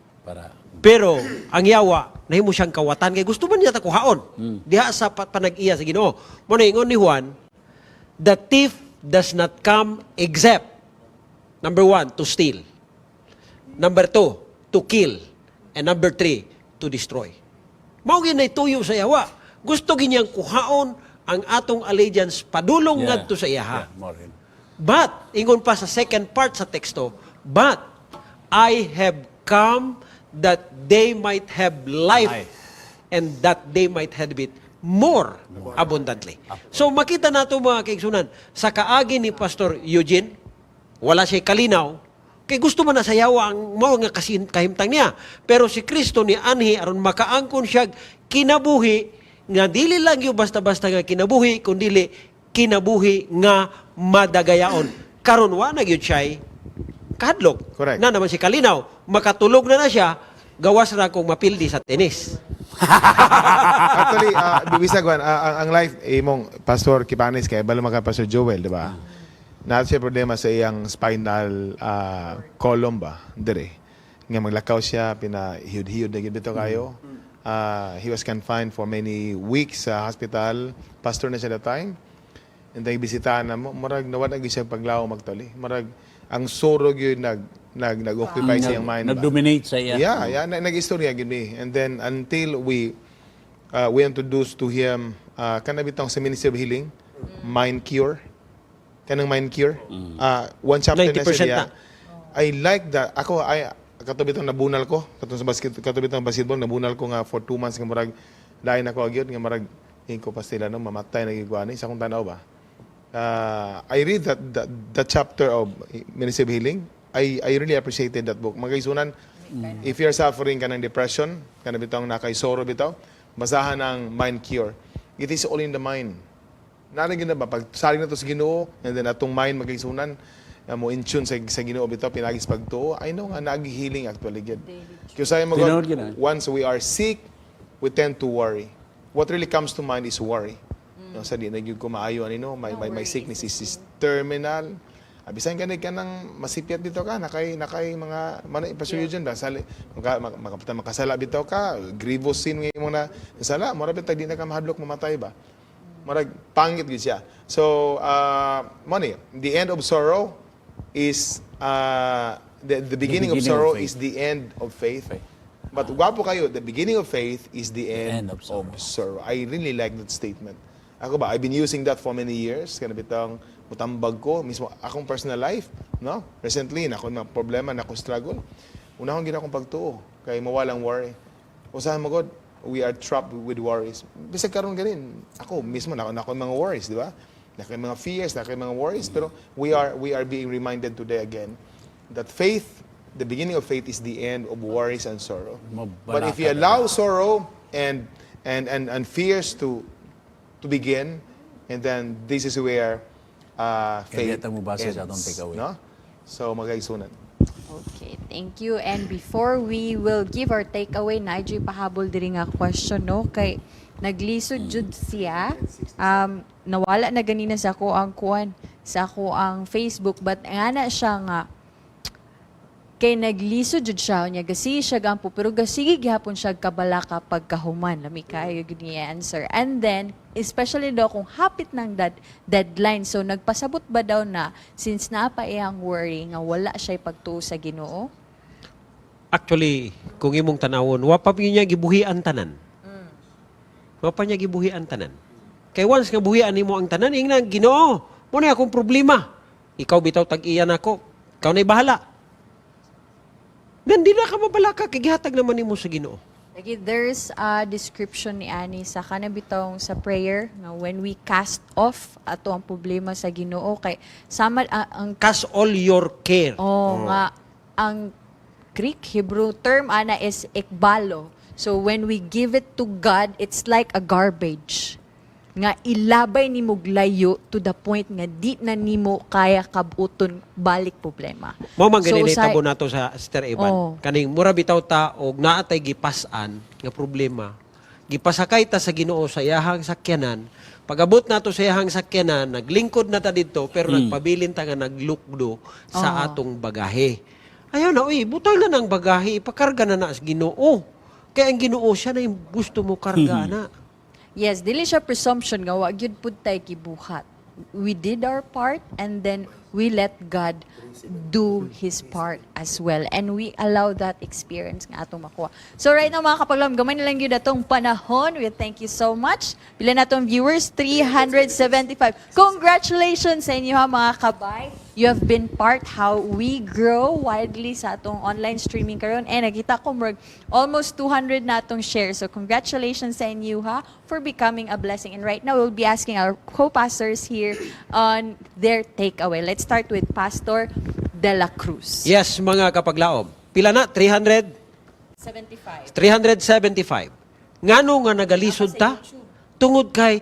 Pero ang yawa nahimo siyang kawatan kay gusto man niya ta kuhaon. Diha sa panag-iya sa Ginoo. Mo na ingon ni Juan, the thief does not come except number 1 to steal. Number 2 to kill. And number 3 to destroy. Mao gyud tuyo sa yawa. Gusto ginyang kuhaon ang atong allegiance padulong ngadto sa iyaha. But, ingon pa sa second part sa teksto, but I have come that they might have life and that they might have it more abundantly. So makita nato mga kaigsunan, sa kaagi ni Pastor Eugene, wala siya kalinaw, kay gusto man na sayawa ang mao nga kahimtang niya. Pero si Kristo ni anhi aron makaangkon siya kinabuhi nga dili lang yung basta-basta nga kinabuhi, kundi kinabuhi nga madagayaon. Karon wa na gyud siya kahadlok. Correct. Na naman si kalinaw, makatulog na siya, gawas na kong mapildi sa tenis. Actually, bibisag ang life imong Pastor Kipanis kay balo maka Pastor Joel, di ba? Na siya problema sa iyang spinal column ba, dire. Nga maglakaw siya, pinahiyod-hiyod na gid bitaw kayo. He was confined for many weeks sa hospital. Pastor na siya that time. And then bisitahan na mo, marag nawala gyud siya paglaw magtali. Marag ang sorog yun nag-occupy sa iyang mind ba? Nag-dominate sa iya. Yeah, nag-istorya gid me. And then until we introduced to him kana bitong sa Ministry of Healing, Mind Cure. Kanang Mind Cure. One chapter na 90% siya. na. I like that. Ako katubitong nabunal ko katong sa katubitong basketball nabunal ko nga for 2 months nga murag lain ako agyod nga murag ko pastila no mamatay na gigwani sa akong tanaw ba. I read that chapter of Ministry of Healing. I really appreciated that book. Mga kaisunan, if you're suffering ka ng depression, ka na bitang nakaisoro bitaw, basahan ng Mind Cure. It is all in the mind. Naragin na ba? Pag saling na to sa Ginoo, and then atong mind magkaisunan, mo in tune sa Ginoo bitaw, pinagis pagtuo, I know nga nag-healing actually. Kaya sa mo once we are sick, we tend to worry. What really comes to mind is worry. No, sa di nagyud ko maayo ano, my sickness is terminal. Bisan ka nang masipyat bitaw ka, nakay mga ipasuyo dyan ba? Makasala bitaw ka, grievous sin nga mo na sala, mura bitaw di na ka mahadlok mamatay ba? Murag pangit gid siya. So, the end of sorrow is the beginning of beginning of sorrow faith. is the end of faith. Faith. But gwapo kayo, the beginning of faith is the end, end of of sorrow. I really like that statement. Ako ba, I've been using that for many years. Kaya bitang mutambag ko, mismo akong personal life. No? Recently, nako na problema, nako struggle. Unahong gina akong pagtuo, kay mawalang worry. Usahan mo God, we are trapped with worries. Bisag karon ganin, ako mismo nako mga worries, di ba? Nako mga fears, nako mga worries, pero we are being reminded today again that faith, the beginning of faith is the end of worries and sorrow. But if you allow sorrow and fears to begin, and then this is where faith Kaya mo base sa atong ends, takeaway. no? So magaigsunan. Okay, thank you. And before we will give our takeaway, na pahabol diri nga question, no? Kay naglisod jud siya. Nawala na ganina sa ako ang kuan, sa ako ang Facebook, but nga na siya nga kay naglisod jud siya nya gasi siya gampo pero gasigi gihapon siya kabala kapag kahuman lami kayo gud niya answer. And then especially daw kung hapit ng deadline, so nagpasabot ba daw na since naapa iyang worry nga wala siya pagtuo sa Ginoo? Actually, kung imong tanawon, wa pa niya gibuhian tanan. Wa pa niya gibuhian tanan. Kay once nga buhian nimo ang tanan, ingna Ginoo, mo na akong problema. Ikaw bitaw tag-iya nako. Ikaw na'y bahala. Then di na ka mabalaka, kay gihatag naman nimo sa Ginoo. Lagi, there's a description ni Ani sa kanabitong sa prayer nga when we cast off ato ang problema sa Ginoo kay sama ang Cast all your care. nga ang Greek Hebrew term ana is ikbalo. So when we give it to God, it's like a garbage. Nga ilabay nimo layo to the point nga di na nimo kaya kabuton balik problema. Mao man ganin usay- tabo nato sa Sister Evan. Oh. Kaning mura bitaw ta og naatay gipas-an nga problema. Gipasakay ta sa Ginoo sa iyahang sakyanan. Pag-abot nato sa iyahang sakyanan, naglingkod na ta didto pero nagpabilin ta nga naglukdo sa atong bagahe. Ayaw na, uy, butang na ng bagahe, ipakarga na na sa Ginoo. Kaya ang Ginoo siya na yung gusto mo karga na. Yes, dili siya presumption nga wa gyud pud tay gibuhat. We did our part and then we let God do His part as well. And we allow that experience nga atong makuha. So right now mga kapaglam, gamay na lang yun atong panahon. We thank you so much. Pila na atong viewers, 375. Congratulations sa inyo ha mga kabay. You have been part how we grow widely sa atong online streaming karon. And nakita ko almost 200 na atong shares. So congratulations sa inyo ha for becoming a blessing. And right now we'll be asking our co-pastors here on their takeaway. Let's start with Pastor De La Cruz. Yes, mga kapaglaom. Pila na? 300? 75. 375. Ngano nga nagalisod ta? Tungod kay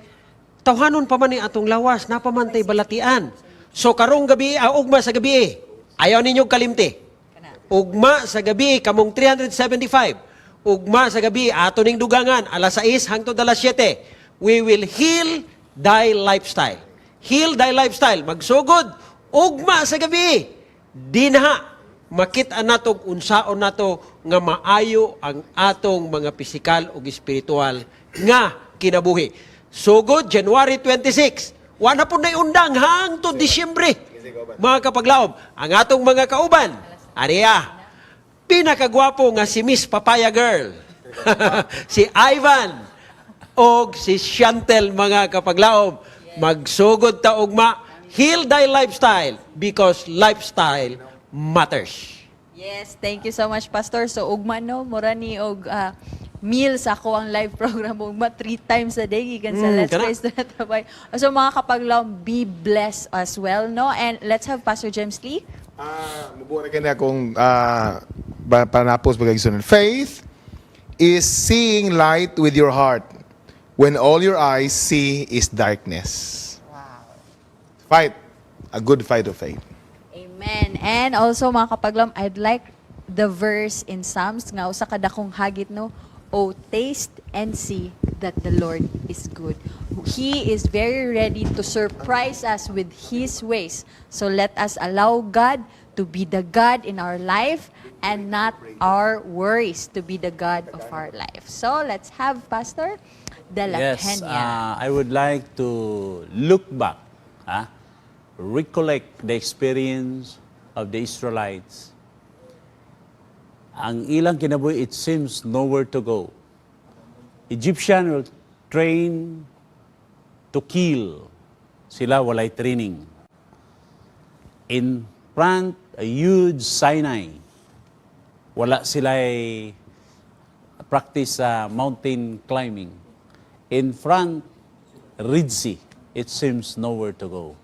tawhanon pa man ni atong lawas, napamantay balatian. So karong gabi, ugma sa gabi, ayaw ninyong kalimti. Ugma sa gabi, kamong 375. Ugma sa gabi, ato ning dugangan, alas 6 hangtod alas 7. We will heal thy lifestyle. Heal thy lifestyle. Magsugod, ugma sa gabi. Dinha, makita nato unsaon nato nga maayo ang atong mga pisikal ug espiritual nga kinabuhi. Sugod, January 26. Wala po na undang hangtod Disyembre. Mga kapaglaom, ang atong mga kauban, ariya, pinakagwapo nga si Miss Papaya Girl, si Ivan, o si Chantel, mga kapaglaom, magsugod ta ugma, heal thy lifestyle because lifestyle matters. Yes, thank you so much, Pastor. So, ugma no, mura ni og meals ako ang live program ugma 3 times a day gikan sa Let's kana. Praise the Tabay. So, mga kapaglaw, be blessed as well, no? And let's have Pastor James Lee. Mubuha na kanya akong panapos pagkagisunan. Faith is seeing light with your heart when all your eyes see is darkness. Wow. Fight. A good fight of faith. Amen. And also, mga kapaglaw, I'd like the verse in Psalms nga usa kada kong hagit, no? Oh, taste and see that the Lord is good. He is very ready to surprise us with His ways. So let us allow God to be the God in our life and not our worries to be the God of our life. So let's have Pastor De La Yes, Peña. I would like to look back, recollect the experience of the Israelites ang ilang kinabuhi, it seems nowhere to go. Egyptian will train to kill. Sila walay training. In front, a huge Sinai. Wala sila practice mountain climbing. In front, Red Sea. It seems nowhere to go.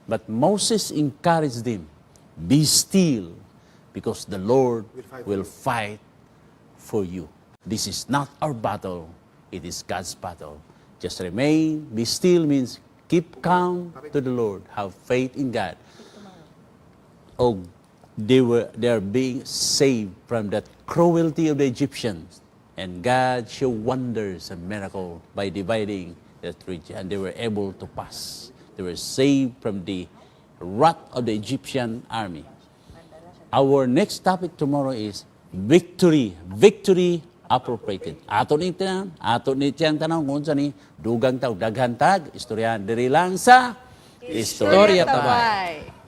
But Moses encouraged them, be still, because the Lord will fight for you. This is not our battle, it is God's battle. Just remain, be still means keep calm to the Lord, have faith in God. Oh, they are being saved from that cruelty of the Egyptians. And God showed wonders and miracles by dividing that region, and they were able to pass. They were saved from the wrath of the Egyptian army. Our next topic tomorrow is victory. Victory appropriated. Ato ni tiyang tanong kung sa ni dugang tao, daghantag, istoryahan diri lang sa Istorya Tabay. Tabay.